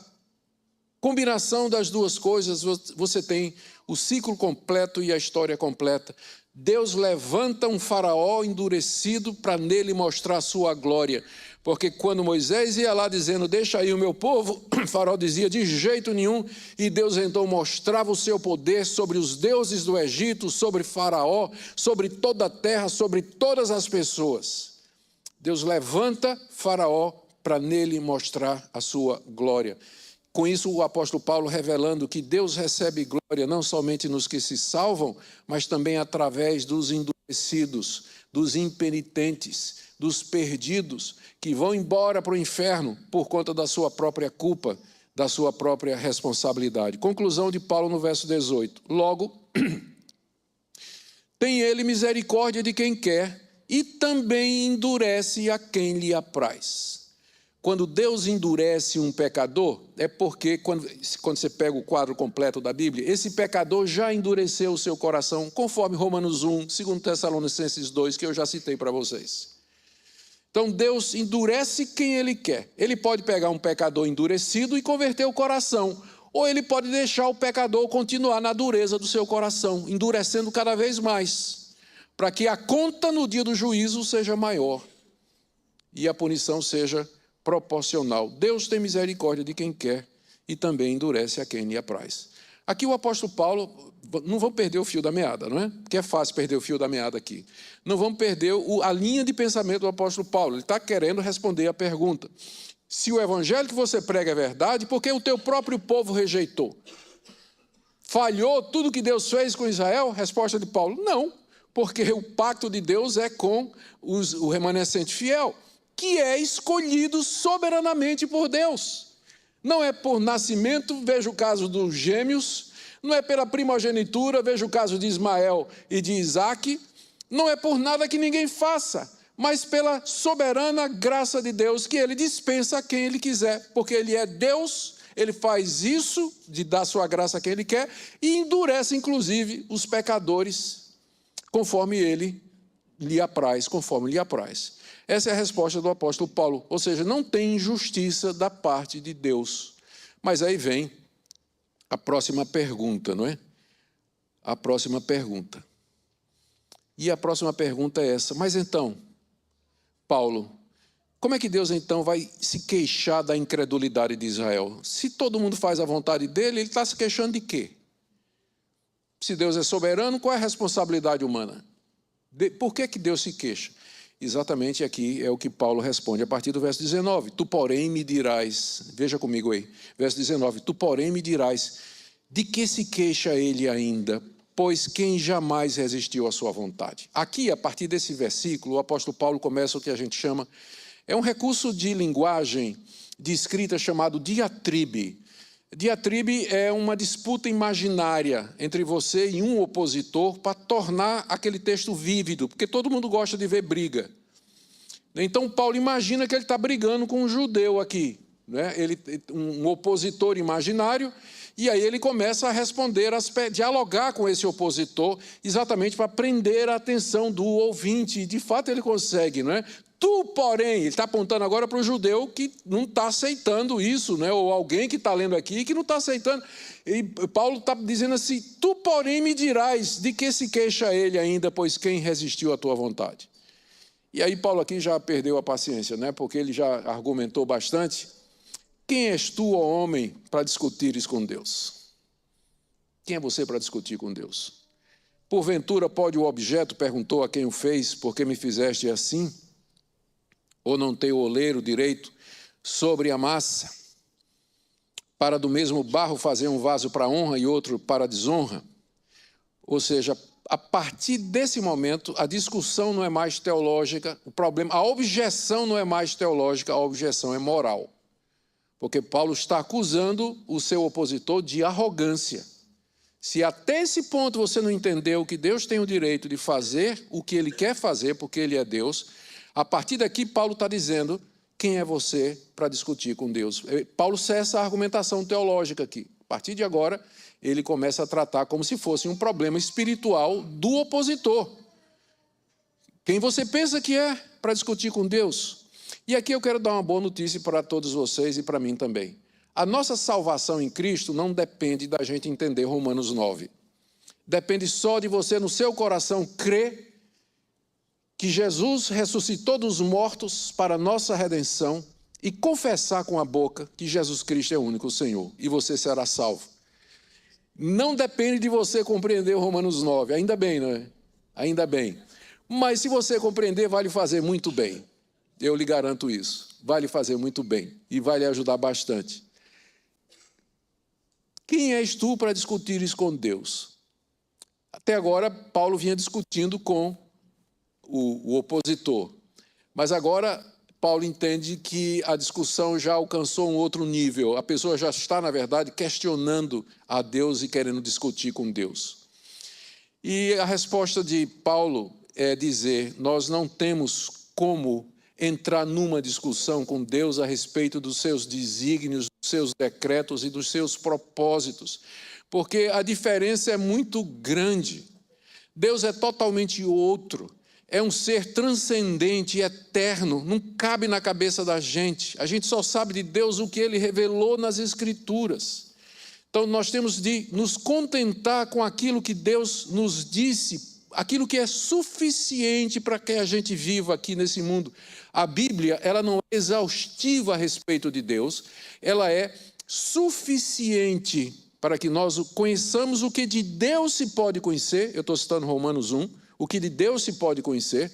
combinação das duas coisas, você tem o ciclo completo e a história completa. Deus levanta um Faraó endurecido para nele mostrar a sua glória. Porque quando Moisés ia lá dizendo, deixa aí o meu povo, Faraó dizia, de jeito nenhum. E Deus então mostrava o seu poder sobre os deuses do Egito, sobre Faraó, sobre toda a terra, sobre todas as pessoas. Deus levanta Faraó para nele mostrar a sua glória. Com isso, o apóstolo Paulo revelando que Deus recebe glória não somente nos que se salvam, mas também através dos endurecidos, dos impenitentes, dos perdidos, que vão embora para o inferno por conta da sua própria culpa, da sua própria responsabilidade. Conclusão de Paulo no verso 18. Logo, tem ele misericórdia de quem quer, e também endurece a quem lhe apraz. Quando Deus endurece um pecador, é porque, quando você pega o quadro completo da Bíblia, esse pecador já endureceu o seu coração, conforme Romanos 1, 2 Tessalonicenses 2, que eu já citei para vocês. Então, Deus endurece quem Ele quer. Ele pode pegar um pecador endurecido e converter o coração, ou Ele pode deixar o pecador continuar na dureza do seu coração, endurecendo cada vez mais, para que a conta no dia do juízo seja maior e a punição seja proporcional. Deus tem misericórdia de quem quer e também endurece a quem lhe apraz. Aqui o apóstolo Paulo, não vamos perder o fio da meada, não é? Porque é fácil perder o fio da meada aqui. Não vamos perder a linha de pensamento do apóstolo Paulo. Ele está querendo responder a pergunta. Se o evangelho que você prega é verdade, por que o teu próprio povo rejeitou? Falhou tudo que Deus fez com Israel? Resposta de Paulo, não. Porque o pacto de Deus é com o remanescente fiel, que é escolhido soberanamente por Deus. Não é por nascimento, veja o caso dos gêmeos, não é pela primogenitura, veja o caso de Ismael e de Isaque, não é por nada que ninguém faça, mas pela soberana graça de Deus, que Ele dispensa a quem Ele quiser, porque Ele é Deus, Ele faz isso, de dar sua graça a quem Ele quer, e endurece inclusive os pecadores, conforme Ele lhe apraz, conforme lhe apraz. Essa é a resposta do apóstolo Paulo, ou seja, não tem injustiça da parte de Deus. Mas aí vem a próxima pergunta, não é? a próxima pergunta. E a próxima pergunta é essa: mas então, Paulo, como é que Deus então vai se queixar da incredulidade de Israel? Se todo mundo faz a vontade dele, ele está se queixando de quê? Se Deus é soberano, qual é a responsabilidade humana? Por que Deus se queixa? Exatamente aqui é o que Paulo responde a partir do verso 19. Tu, porém, me dirás, veja comigo aí, verso 19, tu, porém, me dirás, de que se queixa ele ainda? Pois quem jamais resistiu à sua vontade? Aqui, a partir desse versículo, o apóstolo Paulo começa o que a gente chama, é um recurso de linguagem, de escrita chamado diatribe. Diatribe é uma disputa imaginária entre você e um opositor para tornar aquele texto vívido, porque todo mundo gosta de ver briga. Então, Paulo imagina que ele está brigando com um judeu aqui, né? Um opositor imaginário, e aí ele começa a responder, dialogar com esse opositor, exatamente para prender a atenção do ouvinte, e de fato ele consegue, não é? Tu, porém, ele está apontando agora para o judeu que não está aceitando isso, né? Ou alguém que está lendo aqui que não está aceitando. E Paulo está dizendo assim, tu, porém, me dirás, de que se queixa ele ainda, pois quem resistiu à tua vontade? E aí Paulo aqui já perdeu a paciência, né? Porque ele já argumentou bastante. Quem és tu, ó homem, para discutires com Deus? Quem é você para discutir com Deus? Porventura pode o objeto, perguntou a quem o fez, por que me fizeste assim? Ou não tem o oleiro direito sobre a massa, para do mesmo barro fazer um vaso para honra e outro para desonra? Ou seja, a partir desse momento, a discussão não é mais teológica, a objeção não é mais teológica, a objeção é moral. Porque Paulo está acusando o seu opositor de arrogância. Se até esse ponto você não entendeu que Deus tem o direito de fazer o que ele quer fazer, porque ele é Deus, a partir daqui, Paulo está dizendo, quem é você para discutir com Deus? Paulo cessa a argumentação teológica aqui. A partir de agora, ele começa a tratar como se fosse um problema espiritual do opositor. Quem você pensa que é para discutir com Deus? E aqui eu quero dar uma boa notícia para todos vocês e para mim também. A nossa salvação em Cristo não depende da gente entender Romanos 9. Depende só de você, no seu coração, crer que Jesus ressuscitou dos mortos para a nossa redenção e confessar com a boca que Jesus Cristo é o único Senhor, e você será salvo. Não depende de você compreender o Romanos 9, ainda bem, não é? Ainda bem. Mas se você compreender, vai lhe fazer muito bem. Eu lhe garanto isso. Vai lhe fazer muito bem e vai lhe ajudar bastante. Quem és tu para discutir isso com Deus? Até agora, Paulo vinha discutindo com o opositor. Mas agora, Paulo entende que a discussão já alcançou um outro nível. A pessoa já está, na verdade, questionando a Deus e querendo discutir com Deus. E a resposta de Paulo é dizer, nós não temos como entrar numa discussão com Deus a respeito dos seus desígnios, dos seus decretos e dos seus propósitos, porque a diferença é muito grande. Deus é totalmente outro. É um ser transcendente e eterno, não cabe na cabeça da gente. A gente só sabe de Deus o que Ele revelou nas Escrituras. Então, nós temos de nos contentar com aquilo que Deus nos disse, aquilo que é suficiente para que a gente viva aqui nesse mundo. A Bíblia, ela não é exaustiva a respeito de Deus, ela é suficiente para que nós conheçamos o que de Deus se pode conhecer. Eu estou citando Romanos 1. O que de Deus se pode conhecer,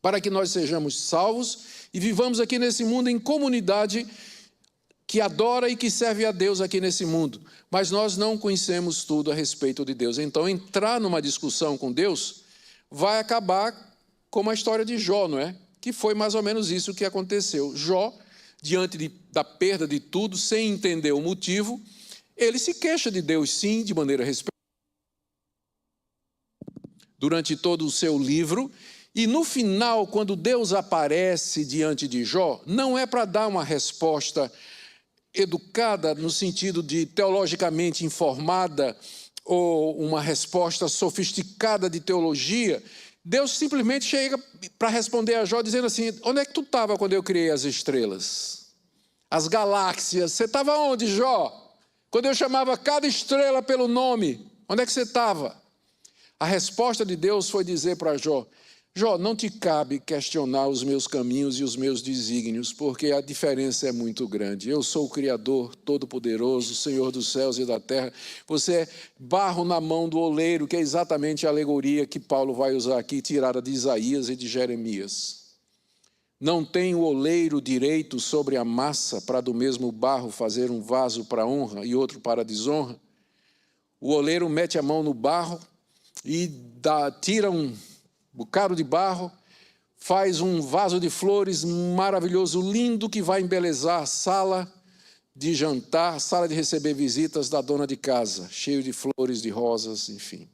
para que nós sejamos salvos e vivamos aqui nesse mundo em comunidade que adora e que serve a Deus aqui nesse mundo. Mas nós não conhecemos tudo a respeito de Deus. Então, entrar numa discussão com Deus vai acabar como a história de Jó, não é? Que foi mais ou menos isso que aconteceu. Jó, diante da perda de tudo, sem entender o motivo, ele se queixa de Deus, sim, de maneira respeitosa, durante todo o seu livro, e no final, quando Deus aparece diante de Jó, não é para dar uma resposta educada, no sentido de teologicamente informada, ou uma resposta sofisticada de teologia. Deus simplesmente chega para responder a Jó, dizendo assim, onde é que tu estava quando eu criei as estrelas? As galáxias, você estava onde, Jó? Quando eu chamava cada estrela pelo nome, Onde é que você estava? A resposta de Deus foi dizer para Jó: Jó, não te cabe questionar os meus caminhos e os meus desígnios, porque a diferença é muito grande. Eu sou o Criador Todo-Poderoso, Senhor dos céus e da terra. Você é barro na mão do oleiro, que é exatamente a alegoria que Paulo vai usar aqui, tirada de Isaías e de Jeremias. Não tem o oleiro direito sobre a massa para do mesmo barro fazer um vaso para honra e outro para desonra? O oleiro mete a mão no barro e tira um bocado de barro, faz um vaso de flores maravilhoso, lindo, que vai embelezar a sala de jantar, sala de receber visitas da dona de casa, cheio de flores, de rosas, enfim.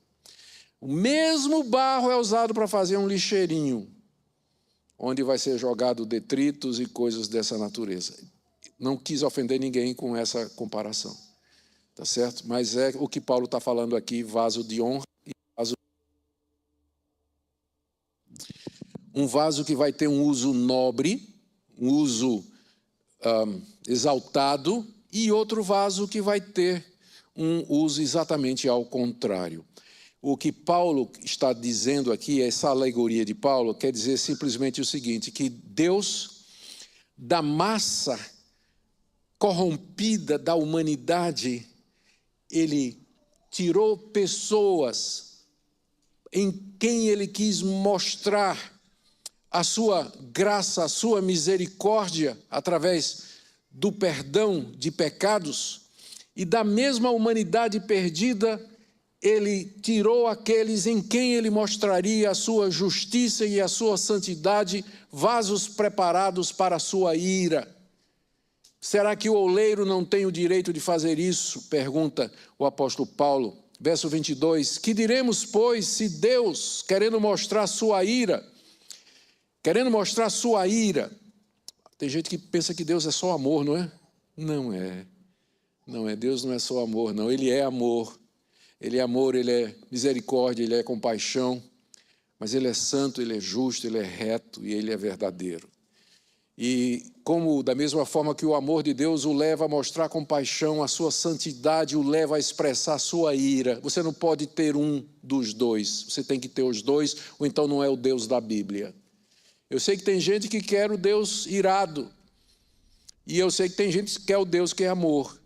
O mesmo barro é usado para fazer um lixeirinho, onde vai ser jogado detritos e coisas dessa natureza. Não quis ofender ninguém com essa comparação, tá certo? Mas é o que Paulo está falando aqui, vaso de honra e vaso. Um vaso que vai ter um uso nobre, um uso exaltado, e outro vaso que vai ter um uso exatamente ao contrário. O que Paulo está dizendo aqui, essa alegoria de Paulo, quer dizer simplesmente o seguinte, que Deus, da massa corrompida da humanidade, Ele tirou pessoas em quem Ele quis mostrar a sua graça, a sua misericórdia, através do perdão de pecados, e da mesma humanidade perdida, Ele tirou aqueles em quem Ele mostraria a sua justiça e a sua santidade, vasos preparados para a sua ira. Será que o oleiro não tem o direito de fazer isso? Pergunta o apóstolo Paulo. Verso 22, que diremos, pois, se Deus, querendo mostrar sua ira, tem gente que pensa que Deus é só amor, não é? Não é, Deus não é só amor, não, Ele é amor, Ele é misericórdia, Ele é compaixão, mas Ele é santo, Ele é justo, Ele é reto e Ele é verdadeiro. E como da mesma forma que o amor de Deus o leva a mostrar compaixão, a sua santidade o leva a expressar a sua ira, você não pode ter um dos dois, você tem que ter os dois, ou então não é o Deus da Bíblia. Eu sei que tem gente que quer o Deus irado, e eu sei que tem gente que quer o Deus que é amor,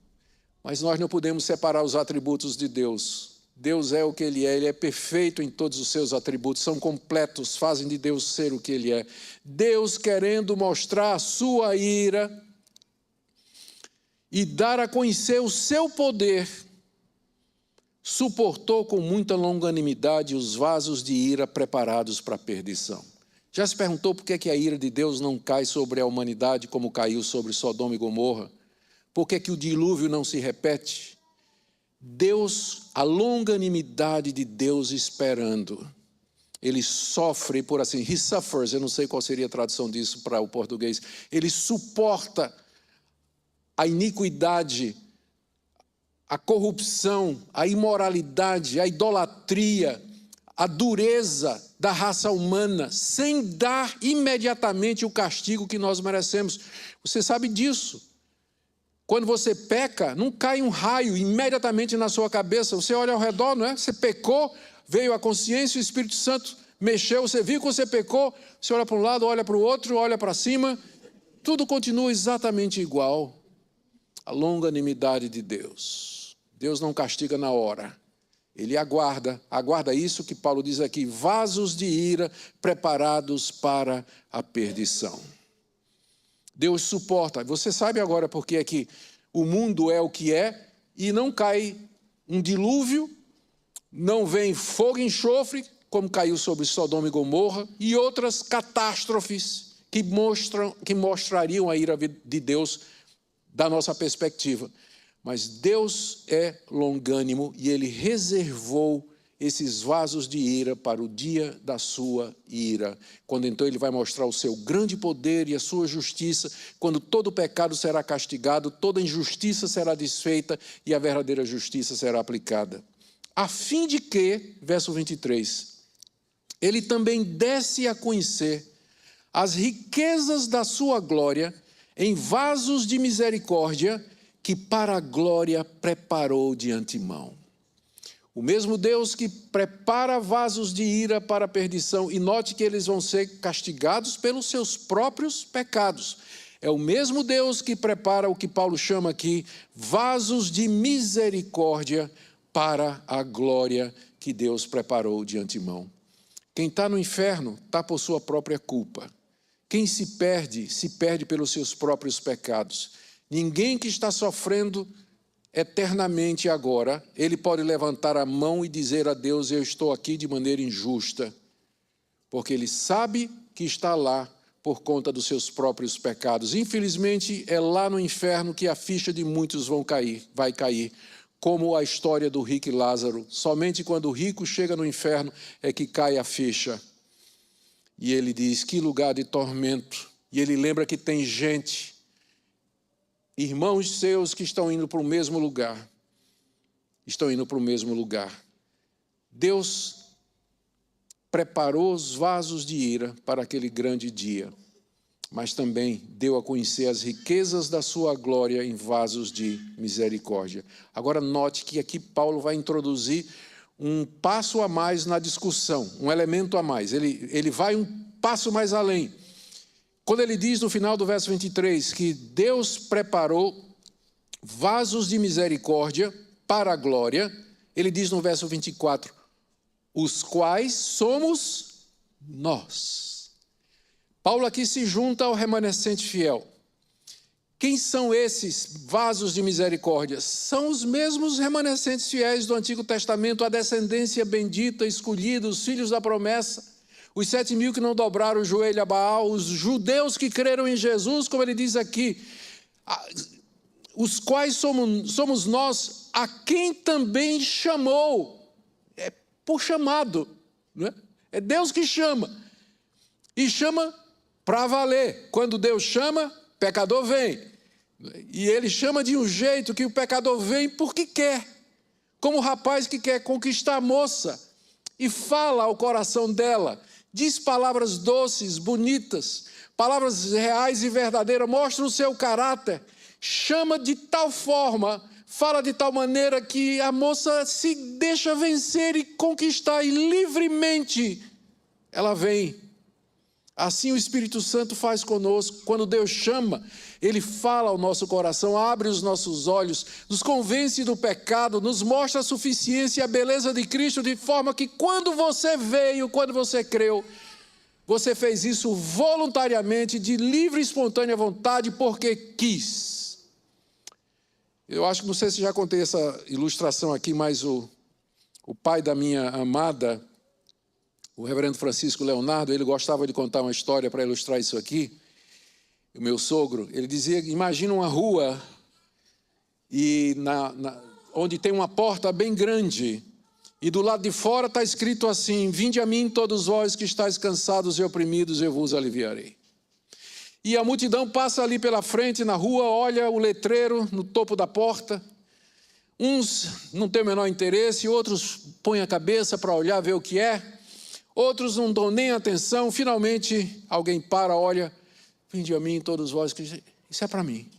mas nós não podemos separar os atributos de Deus. Deus é o que Ele é perfeito em todos os seus atributos, são completos, fazem de Deus ser o que Ele é. Deus, querendo mostrar a sua ira e dar a conhecer o seu poder, suportou com muita longanimidade os vasos de ira preparados para a perdição. Já se perguntou por que a ira de Deus não cai sobre a humanidade como caiu sobre Sodoma e Gomorra? Por que o dilúvio não se repete? Deus, a longanimidade de Deus esperando. Ele sofre, por assim, he suffers, eu não sei qual seria a tradução disso para o português. Ele suporta a iniquidade, a corrupção, a imoralidade, a idolatria, a dureza da raça humana, sem dar imediatamente o castigo que nós merecemos. Você sabe disso. Quando você peca, não cai um raio imediatamente na sua cabeça. Você olha ao redor, não é? Você pecou, veio a consciência, o Espírito Santo mexeu, você viu que você pecou, você olha para um lado, olha para o outro, olha para cima, tudo continua exatamente igual. A longanimidade de Deus. Deus não castiga na hora. Ele aguarda isso que Paulo diz aqui, vasos de ira preparados para a perdição. Deus suporta. Você sabe agora por que é que o mundo é o que é e não cai um dilúvio, não vem fogo e enxofre, como caiu sobre Sodoma e Gomorra, e outras catástrofes que mostrariam a ira de Deus da nossa perspectiva. Mas Deus é longânimo e Ele reservou esses vasos de ira para o dia da sua ira, quando então Ele vai mostrar o seu grande poder e a sua justiça, quando todo pecado será castigado, toda injustiça será desfeita e a verdadeira justiça será aplicada. A fim de que, verso 23, Ele também desse a conhecer as riquezas da sua glória em vasos de misericórdia que para a glória preparou de antemão. O mesmo Deus que prepara vasos de ira para a perdição, e note que eles vão ser castigados pelos seus próprios pecados. É o mesmo Deus que prepara o que Paulo chama aqui, vasos de misericórdia para a glória que Deus preparou de antemão. Quem está no inferno está por sua própria culpa. Quem se perde pelos seus próprios pecados. Ninguém que está sofrendo eternamente agora, ele pode levantar a mão e dizer a Deus, eu estou aqui de maneira injusta, porque ele sabe que está lá por conta dos seus próprios pecados. Infelizmente, é lá no inferno que a ficha de muitos vai cair, como a história do rico e Lázaro. Somente quando o rico chega no inferno é que cai a ficha. E ele diz, que lugar de tormento. E ele lembra que tem gente, irmãos seus que estão indo para o mesmo lugar. Estão indo para o mesmo lugar. Deus preparou os vasos de ira para aquele grande dia, mas também deu a conhecer as riquezas da sua glória em vasos de misericórdia. Agora note que aqui Paulo vai introduzir um passo a mais na discussão, um elemento a mais. Ele vai um passo mais além. Quando ele diz no final do verso 23 que Deus preparou vasos de misericórdia para a glória, ele diz no verso 24, os quais somos nós. Paulo aqui se junta ao remanescente fiel. Quem são esses vasos de misericórdia? São os mesmos remanescentes fiéis do Antigo Testamento, a descendência bendita, escolhida, os filhos da promessa. Os 7.000 que não dobraram o joelho a Baal, os judeus que creram em Jesus, como ele diz aqui, os quais somos nós, a quem também chamou. É por chamado, não é? É Deus que chama. E chama para valer. Quando Deus chama, pecador vem. E ele chama de um jeito que o pecador vem porque quer. Como o rapaz que quer conquistar a moça e fala ao coração dela. Diz palavras doces, bonitas, palavras reais e verdadeiras, mostra o seu caráter, chama de tal forma, fala de tal maneira que a moça se deixa vencer e conquistar, e livremente ela vem. Assim o Espírito Santo faz conosco. Quando Deus chama, Ele fala ao nosso coração, abre os nossos olhos, nos convence do pecado, nos mostra a suficiência e a beleza de Cristo, de forma que quando você veio, quando você creu, você fez isso voluntariamente, de livre e espontânea vontade, porque quis. Eu acho que, não sei se já contei essa ilustração aqui, mas o pai da minha amada, o reverendo Francisco Leonardo, ele gostava de contar uma história para ilustrar isso aqui. O meu sogro, ele dizia, imagina uma rua e onde tem uma porta bem grande e do lado de fora está escrito assim, vinde a mim todos vós que estáis cansados e oprimidos, eu vos aliviarei. E a multidão passa ali pela frente na rua, olha o letreiro no topo da porta. Uns não têm o menor interesse, outros põem a cabeça para olhar, ver o que é. Outros não dão nem atenção, finalmente alguém para, olha, vinde a mim todos vós, que isso é para mim,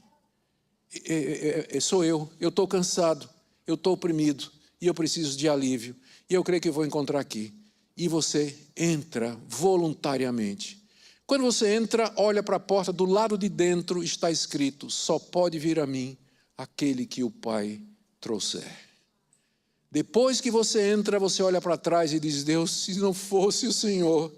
sou eu estou cansado, eu estou oprimido, e eu preciso de alívio, e eu creio que vou encontrar aqui. E você entra voluntariamente. Quando você entra, olha para a porta, do lado de dentro está escrito, só pode vir a mim aquele que o Pai trouxer. Depois que você entra, você olha para trás e diz, Deus, se não fosse o Senhor.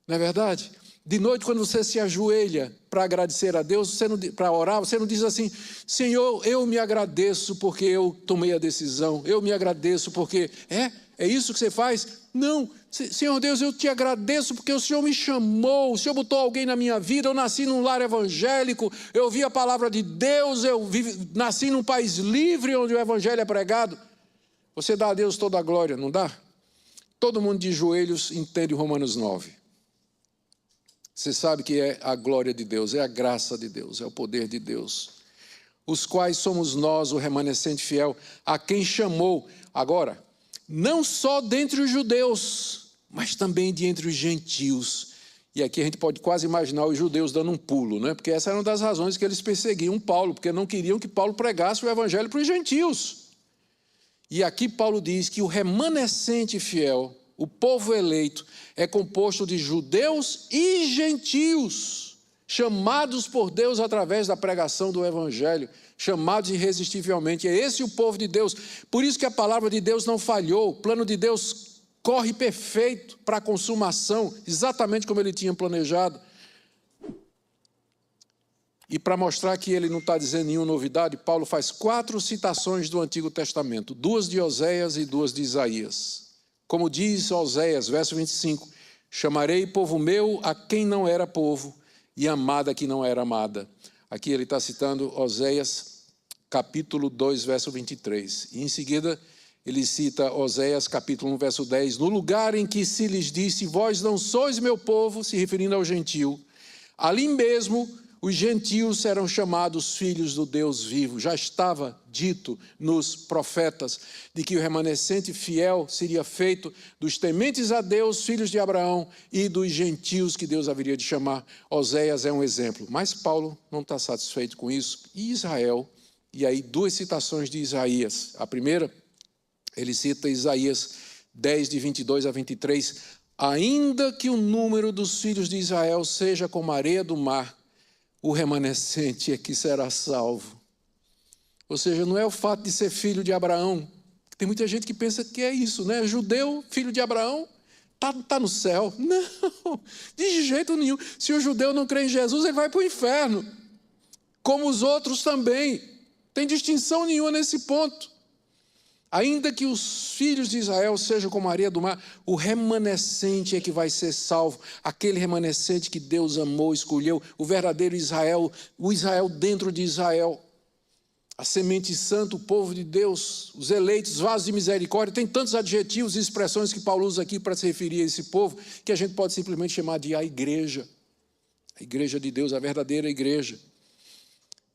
Não é verdade? De noite, quando você se ajoelha para agradecer a Deus, para orar, você não diz assim, Senhor, eu me agradeço porque eu tomei a decisão, eu me agradeço porque... É isso que você faz? Não, Senhor Deus, eu te agradeço porque o Senhor me chamou, o Senhor botou alguém na minha vida, eu nasci num lar evangélico, eu ouvi a palavra de Deus, nasci num país livre onde o evangelho é pregado. Você dá a Deus toda a glória, não dá? Todo mundo de joelhos entende Romanos 9. Você sabe que é a glória de Deus, é a graça de Deus, é o poder de Deus. Os quais somos nós, o remanescente fiel, a quem chamou. Agora, não só dentre os judeus, mas também de entre os gentios. E aqui a gente pode quase imaginar os judeus dando um pulo, né? Porque essa era uma das razões que eles perseguiam Paulo, porque não queriam que Paulo pregasse o evangelho para os gentios. E aqui Paulo diz que o remanescente fiel, o povo eleito, é composto de judeus e gentios, chamados por Deus através da pregação do evangelho, chamados irresistivelmente. É esse o povo de Deus. Por isso que a palavra de Deus não falhou, o plano de Deus corre perfeito para a consumação, exatamente como ele tinha planejado. E para mostrar que ele não está dizendo nenhuma novidade, Paulo faz 4 citações do Antigo Testamento, 2 de Oséias e 2 de Isaías. Como diz Oséias, verso 25, chamarei povo meu a quem não era povo, e amada a quem não era amada. Aqui ele está citando Oséias, capítulo 2, verso 23. E em seguida ele cita Oséias, capítulo 1, verso 10. No lugar em que se lhes disse, vós não sois meu povo, se referindo ao gentio, ali mesmo os gentios serão chamados filhos do Deus vivo. Já estava dito nos profetas de que o remanescente fiel seria feito dos tementes a Deus, filhos de Abraão, e dos gentios que Deus haveria de chamar. Oséias é um exemplo. Mas Paulo não está satisfeito com isso. E Israel, e aí 2 citações de Isaías. A primeira, ele cita Isaías 10, de 22 a 23. Ainda que o número dos filhos de Israel seja como a areia do mar, o remanescente é que será salvo. Ou seja, não é o fato de ser filho de Abraão. Tem muita gente que pensa que é isso, né? Judeu, filho de Abraão, tá no céu. Não, de jeito nenhum. Se o judeu não crê em Jesus, ele vai para o inferno. Como os outros também. Tem distinção nenhuma nesse ponto. Ainda que os filhos de Israel sejam como a areia do mar, o remanescente é que vai ser salvo. Aquele remanescente que Deus amou, escolheu, o verdadeiro Israel, o Israel dentro de Israel. A semente santa, o povo de Deus, os eleitos, vasos de misericórdia. Tem tantos adjetivos e expressões que Paulo usa aqui para se referir a esse povo, que a gente pode simplesmente chamar de a igreja. A igreja de Deus, a verdadeira igreja.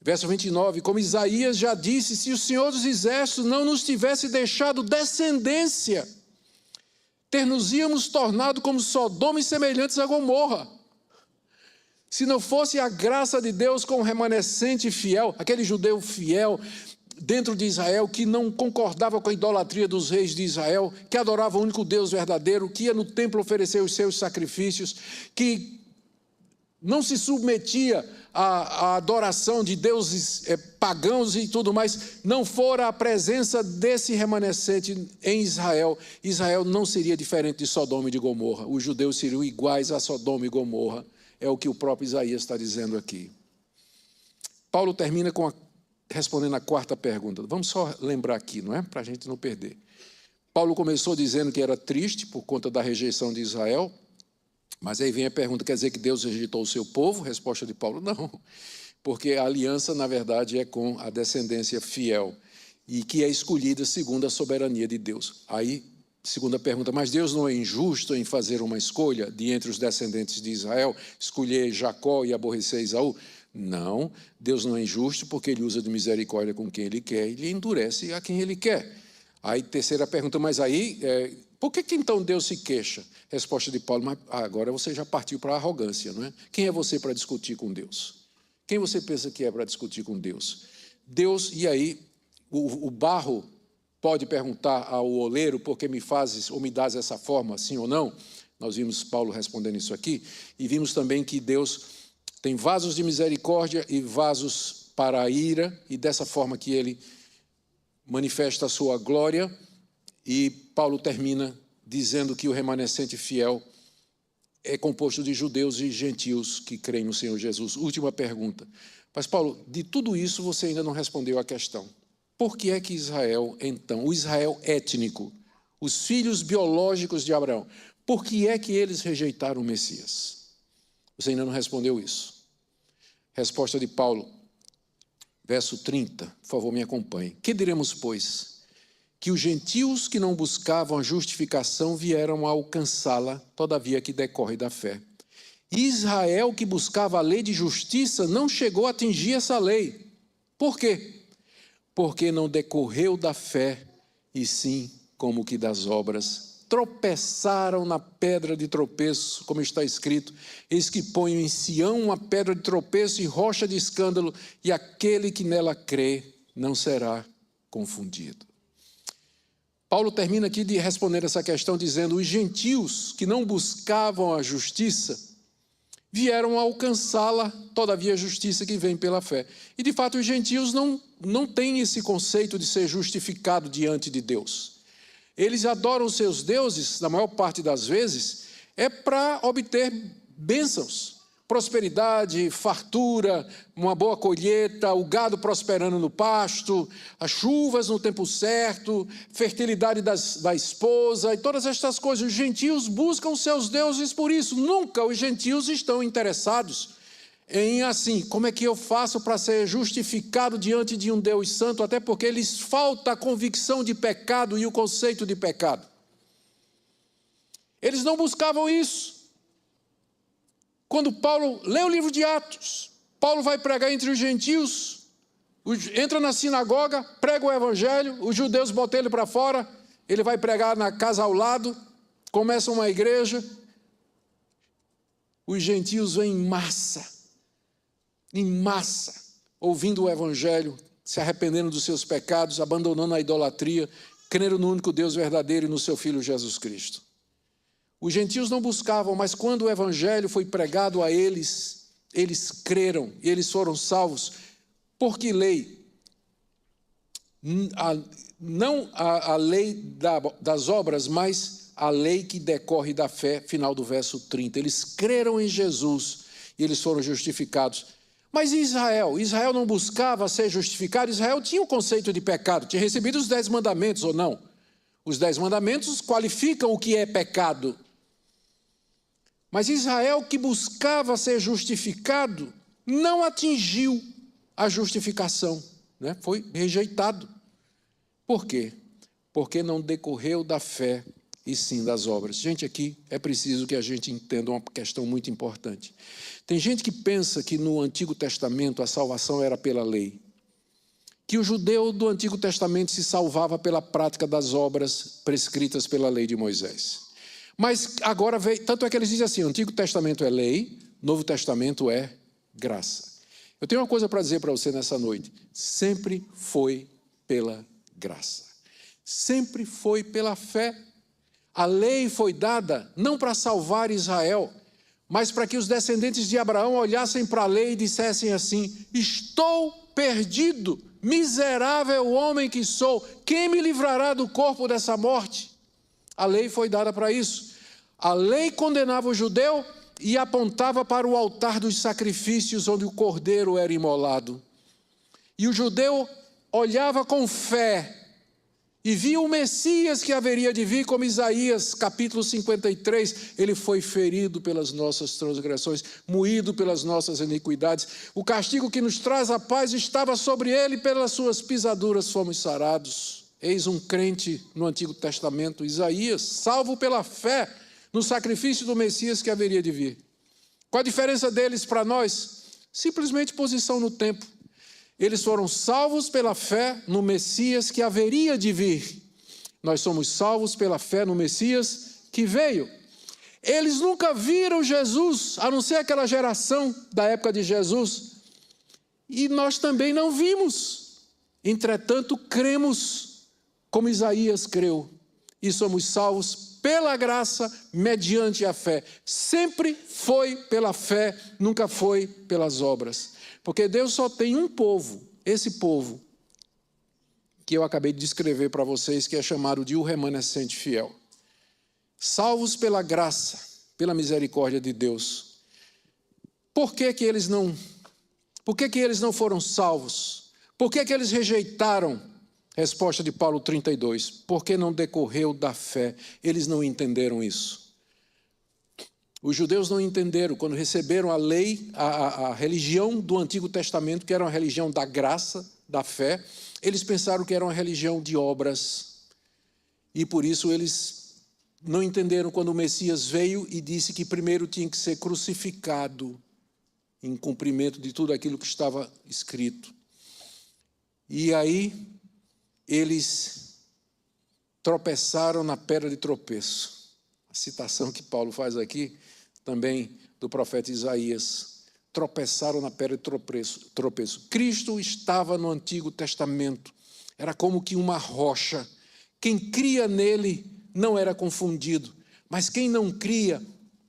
Verso 29, como Isaías já disse, se o Senhor dos Exércitos não nos tivesse deixado descendência, ter-nos-íamos tornado como Sodoma e semelhantes a Gomorra. Se não fosse a graça de Deus com o remanescente fiel, aquele judeu fiel dentro de Israel, que não concordava com a idolatria dos reis de Israel, que adorava o único Deus verdadeiro, que ia no templo oferecer os seus sacrifícios, que não se submetia à adoração de deuses pagãos e tudo mais, não fora a presença desse remanescente em Israel, Israel não seria diferente de Sodoma e de Gomorra. Os judeus seriam iguais a Sodoma e Gomorra. É o que o próprio Isaías está dizendo aqui. Paulo termina respondendo a 4ª pergunta. Vamos só lembrar aqui, não é? Para a gente não perder. Paulo começou dizendo que era triste por conta da rejeição de Israel. Mas aí vem a pergunta, quer dizer que Deus rejeitou o seu povo? Resposta de Paulo, não. Porque a aliança, na verdade, é com a descendência fiel e que é escolhida segundo a soberania de Deus. Aí, segunda pergunta, mas Deus não é injusto em fazer uma escolha de entre os descendentes de Israel, escolher Jacó e aborrecer Esaú? Não, Deus não é injusto porque ele usa de misericórdia com quem ele quer e ele endurece a quem ele quer. Aí, terceira pergunta, mas aí... por que então Deus se queixa? Resposta de Paulo, mas agora você já partiu para a arrogância, não é? Quem é você para discutir com Deus? Quem você pensa que é para discutir com Deus? Deus, e aí, o barro pode perguntar ao oleiro, por que me fazes ou me dás essa forma, sim ou não? Nós vimos Paulo respondendo isso aqui, e vimos também que Deus tem vasos de misericórdia e vasos para a ira, e dessa forma que ele manifesta a sua glória. E Paulo termina dizendo que o remanescente fiel é composto de judeus e gentios que creem no Senhor Jesus. Última pergunta. Mas, Paulo, de tudo isso você ainda não respondeu a questão. Por que é que Israel, então, o Israel étnico, os filhos biológicos de Abraão, por que é que eles rejeitaram o Messias? Você ainda não respondeu isso. Resposta de Paulo, verso 30, por favor, me acompanhe. Que diremos, pois? Que os gentios que não buscavam a justificação vieram a alcançá-la, todavia que decorre da fé. Israel, que buscava a lei de justiça, não chegou a atingir essa lei. Por quê? Porque não decorreu da fé, e sim como que das obras. Tropeçaram na pedra de tropeço, como está escrito, eis que ponho em Sião uma pedra de tropeço e rocha de escândalo, e aquele que nela crê não será confundido. Paulo termina aqui de responder essa questão dizendo: os gentios que não buscavam a justiça vieram a alcançá-la, todavia a justiça que vem pela fé. E de fato os gentios não têm esse conceito de ser justificado diante de Deus. Eles adoram os seus deuses, na maior parte das vezes, para obter bênçãos, prosperidade, fartura, uma boa colheita, o gado prosperando no pasto, as chuvas no tempo certo, fertilidade da esposa e todas estas coisas. Os gentios buscam seus deuses por isso. Nunca os gentios estão interessados em assim, como é que eu faço para ser justificado diante de um Deus santo, até porque lhes falta a convicção de pecado e o conceito de pecado. Eles não buscavam isso. Quando Paulo lê o livro de Atos, Paulo vai pregar entre os gentios, entra na sinagoga, prega o evangelho, os judeus botam ele para fora, ele vai pregar na casa ao lado, começa uma igreja, os gentios vêm em massa, ouvindo o evangelho, se arrependendo dos seus pecados, abandonando a idolatria, crendo no único Deus verdadeiro e no seu Filho Jesus Cristo. Os gentios não buscavam, mas quando o evangelho foi pregado a eles, eles creram e eles foram salvos. Por que lei? Não a lei das obras, mas a lei que decorre da fé, final do verso 30. Eles creram em Jesus e eles foram justificados. Mas Israel não buscava ser justificado. Israel tinha o conceito de pecado, tinha recebido os 10 mandamentos ou não. Os 10 mandamentos qualificam o que é pecado. Mas Israel, que buscava ser justificado, não atingiu a justificação, né? Foi rejeitado. Por quê? Porque não decorreu da fé e sim das obras. Gente, aqui é preciso que a gente entenda uma questão muito importante. Tem gente que pensa que no Antigo Testamento a salvação era pela lei, que o judeu do Antigo Testamento se salvava pela prática das obras prescritas pela lei de Moisés. Mas agora veio, tanto é que eles dizem assim: o Antigo Testamento é lei, Novo Testamento é graça. Eu tenho uma coisa para dizer para você nessa noite: sempre foi pela graça, sempre foi pela fé. A lei foi dada não para salvar Israel, mas para que os descendentes de Abraão olhassem para a lei e dissessem assim: estou perdido, miserável homem que sou, quem me livrará do corpo dessa morte? A lei foi dada para isso. A lei condenava o judeu e apontava para o altar dos sacrifícios onde o cordeiro era imolado. E o judeu olhava com fé e via o Messias que haveria de vir, como Isaías, capítulo 53, ele foi ferido pelas nossas transgressões, moído pelas nossas iniquidades. O castigo que nos traz a paz estava sobre ele, pelas suas pisaduras fomos sarados. Eis um crente no Antigo Testamento, Isaías, salvo pela fé no sacrifício do Messias que haveria de vir. Qual a diferença deles para nós? Simplesmente posição no tempo. Eles foram salvos pela fé no Messias que haveria de vir. Nós somos salvos pela fé no Messias que veio. Eles nunca viram Jesus, a não ser aquela geração da época de Jesus. E nós também não vimos. Entretanto, cremos como Isaías creu. E somos salvos pela graça, mediante a fé. Sempre foi pela fé, nunca foi pelas obras. Porque Deus só tem um povo, esse povo, que eu acabei de descrever para vocês, que é chamado de o remanescente fiel. Salvos pela graça, pela misericórdia de Deus. Por que que eles não foram salvos? Por que que eles rejeitaram? Resposta de Paulo 32, porque não decorreu da fé. Eles não entenderam isso. Os judeus não entenderam, quando receberam a lei, a religião do Antigo Testamento, que era uma religião da graça, da fé, eles pensaram que era uma religião de obras. E por isso eles não entenderam quando o Messias veio e disse que primeiro tinha que ser crucificado, em cumprimento de tudo aquilo que estava escrito. E aí eles tropeçaram na pedra de tropeço. A citação que Paulo faz aqui, também do profeta Isaías. Tropeçaram na pedra de tropeço. Cristo estava no Antigo Testamento. Era como que uma rocha Quem cria nele não era confundido, mas quem não cria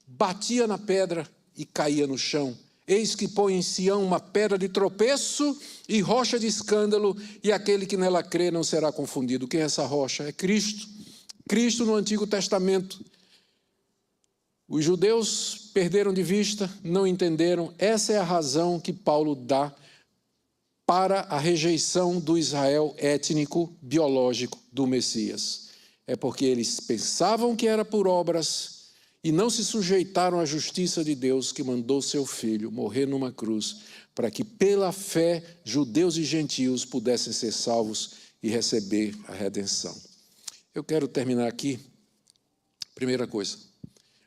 batia na pedra e caía no chão. Eis que põe em Sião uma pedra de tropeço e rocha de escândalo, e aquele que nela crê não será confundido. Quem é essa rocha? É Cristo. Cristo no Antigo Testamento. Os judeus perderam de vista, não entenderam. Essa é a razão que Paulo dá para a rejeição do Israel étnico, biológico do Messias. É porque eles pensavam que era por obras e não se sujeitaram à justiça de Deus, que mandou seu Filho morrer numa cruz, para que pela fé judeus e gentios pudessem ser salvos e receber a redenção. Eu quero terminar aqui, primeira coisa,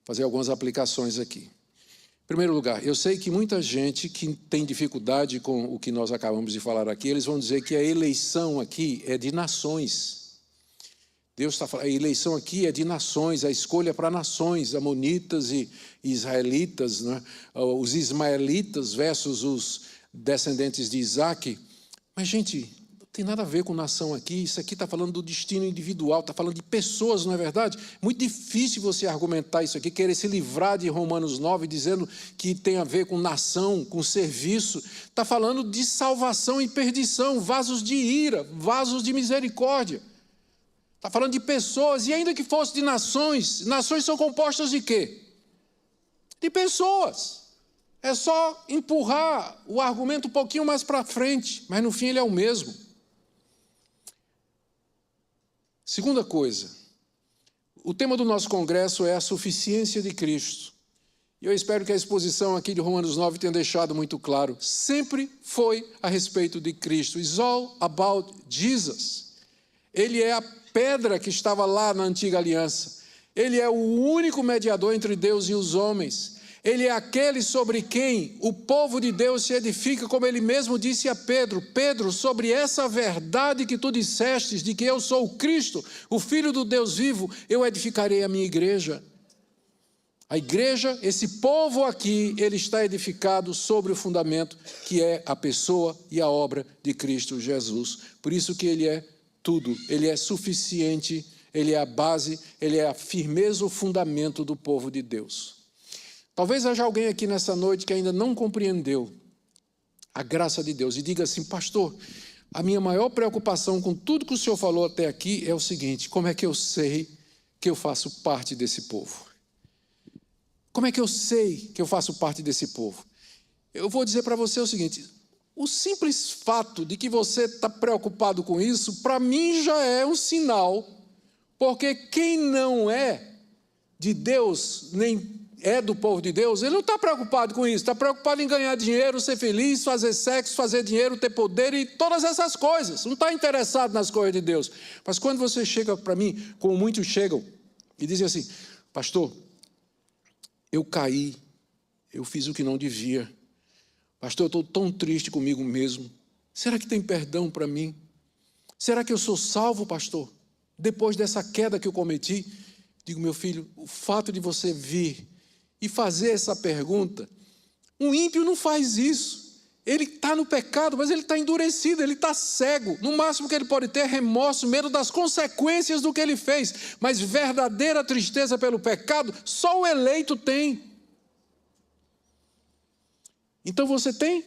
fazer algumas aplicações aqui. Em primeiro lugar, eu sei que muita gente que tem dificuldade com o que nós acabamos de falar aqui, eles vão dizer que a eleição aqui é de nações. Deus está falando, a eleição aqui é de nações, a escolha é para nações, amonitas e israelitas, né? Os ismaelitas versus os descendentes de Isaac. Mas, gente, não tem nada a ver com nação aqui, isso aqui está falando do destino individual, está falando de pessoas, não é verdade? Muito difícil você argumentar isso aqui, querer se livrar de Romanos 9, dizendo que tem a ver com nação, com serviço. Está falando de salvação e perdição, vasos de ira, vasos de misericórdia. Está falando de pessoas, e ainda que fosse de nações, nações são compostas de quê? De pessoas. É só empurrar o argumento um pouquinho mais para frente, mas no fim ele é o mesmo. Segunda coisa, o tema do nosso congresso é a suficiência de Cristo. E eu espero que a exposição aqui de Romanos 9 tenha deixado muito claro. Sempre foi a respeito de Cristo. It's all about Jesus. Ele é a pedra que estava lá na antiga aliança. Ele é o único mediador entre Deus e os homens. Ele é aquele sobre quem o povo de Deus se edifica, como ele mesmo disse a Pedro: Pedro, sobre essa verdade que tu dissestes, de que eu sou o Cristo, o Filho do Deus vivo, eu edificarei a minha igreja. A igreja, esse povo aqui, ele está edificado sobre o fundamento que é a pessoa e a obra de Cristo Jesus. Por isso que ele é tudo, ele é suficiente, ele é a base, ele é a firmeza, o fundamento do povo de Deus. Talvez haja alguém aqui nessa noite que ainda não compreendeu a graça de Deus e diga assim: pastor, a minha maior preocupação com tudo que o senhor falou até aqui é o seguinte: como é que eu sei que eu faço parte desse povo? Como é que eu sei que eu faço parte desse povo? Eu vou dizer para você o seguinte: o simples fato de que você está preocupado com isso, para mim já é um sinal, porque quem não é de Deus, nem é do povo de Deus, ele não está preocupado com isso, está preocupado em ganhar dinheiro, ser feliz, fazer sexo, fazer dinheiro, ter poder e todas essas coisas, não está interessado nas coisas de Deus. Mas quando você chega para mim, como muitos chegam, e dizem assim: pastor, eu caí, eu fiz o que não devia, pastor, eu estou tão triste comigo mesmo, será que tem perdão para mim? Será que eu sou salvo, pastor? Depois dessa queda que eu cometi? Digo: meu filho, o fato de você vir e fazer essa pergunta, um ímpio não faz isso. Ele está no pecado, mas ele está endurecido, ele está cego. No máximo que ele pode ter é remorso, medo das consequências do que ele fez. Mas verdadeira tristeza pelo pecado, só o eleito tem. Então você tem?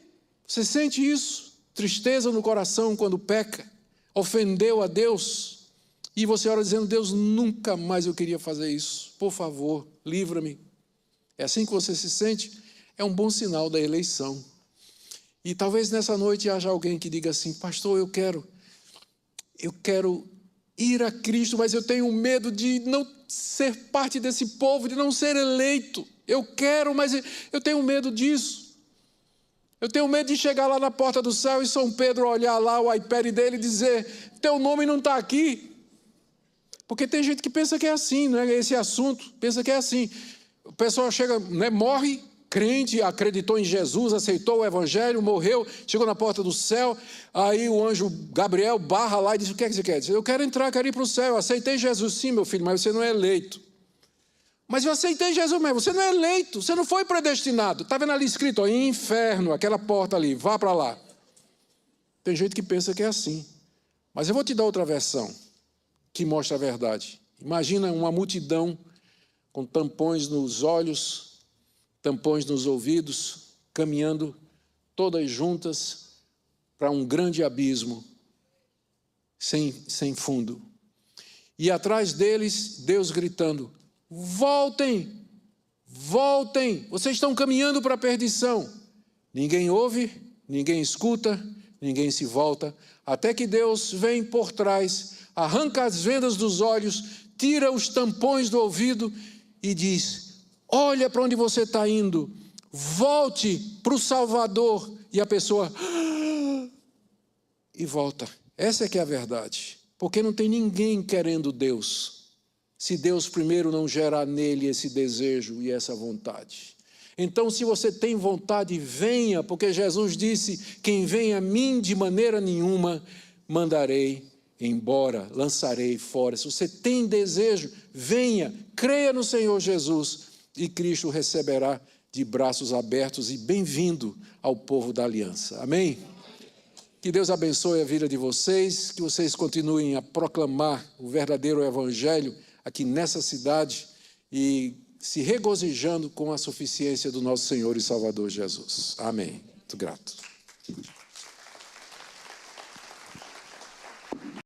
Você sente isso? Tristeza no coração quando peca? Ofendeu a Deus? E você ora dizendo: Deus, nunca mais eu queria fazer isso. Por favor, livra-me. É assim que você se sente? É um bom sinal da eleição. E talvez nessa noite haja alguém que diga assim: pastor, eu quero ir a Cristo, mas eu tenho medo de não ser parte desse povo, de não ser eleito. Eu quero, mas eu tenho medo disso. Eu tenho medo de chegar lá na porta do céu e São Pedro olhar lá o iPad dele e dizer: teu nome não está aqui. Porque tem gente que pensa que é assim, né? Esse assunto, pensa que é assim. O pessoal chega, né, morre, crente, acreditou em Jesus, aceitou o evangelho, morreu, chegou na porta do céu, aí o anjo Gabriel barra lá e diz: o que é que você quer? Diz: eu quero entrar, quero ir para o céu, eu aceitei Jesus. Sim, meu filho, mas você não é eleito. Mas eu aceitei Jesus mesmo, você não é eleito, você não foi predestinado. Está vendo ali escrito, ó, inferno, aquela porta ali, vá para lá. Tem gente que pensa que é assim. Mas eu vou te dar outra versão. que mostra a verdade. Imagina uma multidão com tampões nos olhos, tampões nos ouvidos, caminhando todas juntas para um grande abismo sem fundo. E atrás deles, Deus gritando: voltem, voltem, vocês estão caminhando para a perdição. Ninguém ouve, ninguém escuta, ninguém se volta, até que Deus vem por trás, arranca as vendas dos olhos, tira os tampões do ouvido e diz: olha para onde você está indo, volte para o Salvador. E a pessoa e volta. Essa é que é a verdade, porque não tem ninguém querendo Deus, se Deus primeiro não gerar nele esse desejo e essa vontade. Então, se você tem vontade, venha, porque Jesus disse: quem vem a mim de maneira nenhuma mandarei embora, lançarei fora. Se você tem desejo, venha, creia no Senhor Jesus e Cristo o receberá de braços abertos e bem-vindo ao povo da aliança. Amém? Que Deus abençoe a vida de vocês, que vocês continuem a proclamar o verdadeiro evangelho aqui nessa cidade e se regozijando com a suficiência do nosso Senhor e Salvador Jesus. Amém. Muito grato.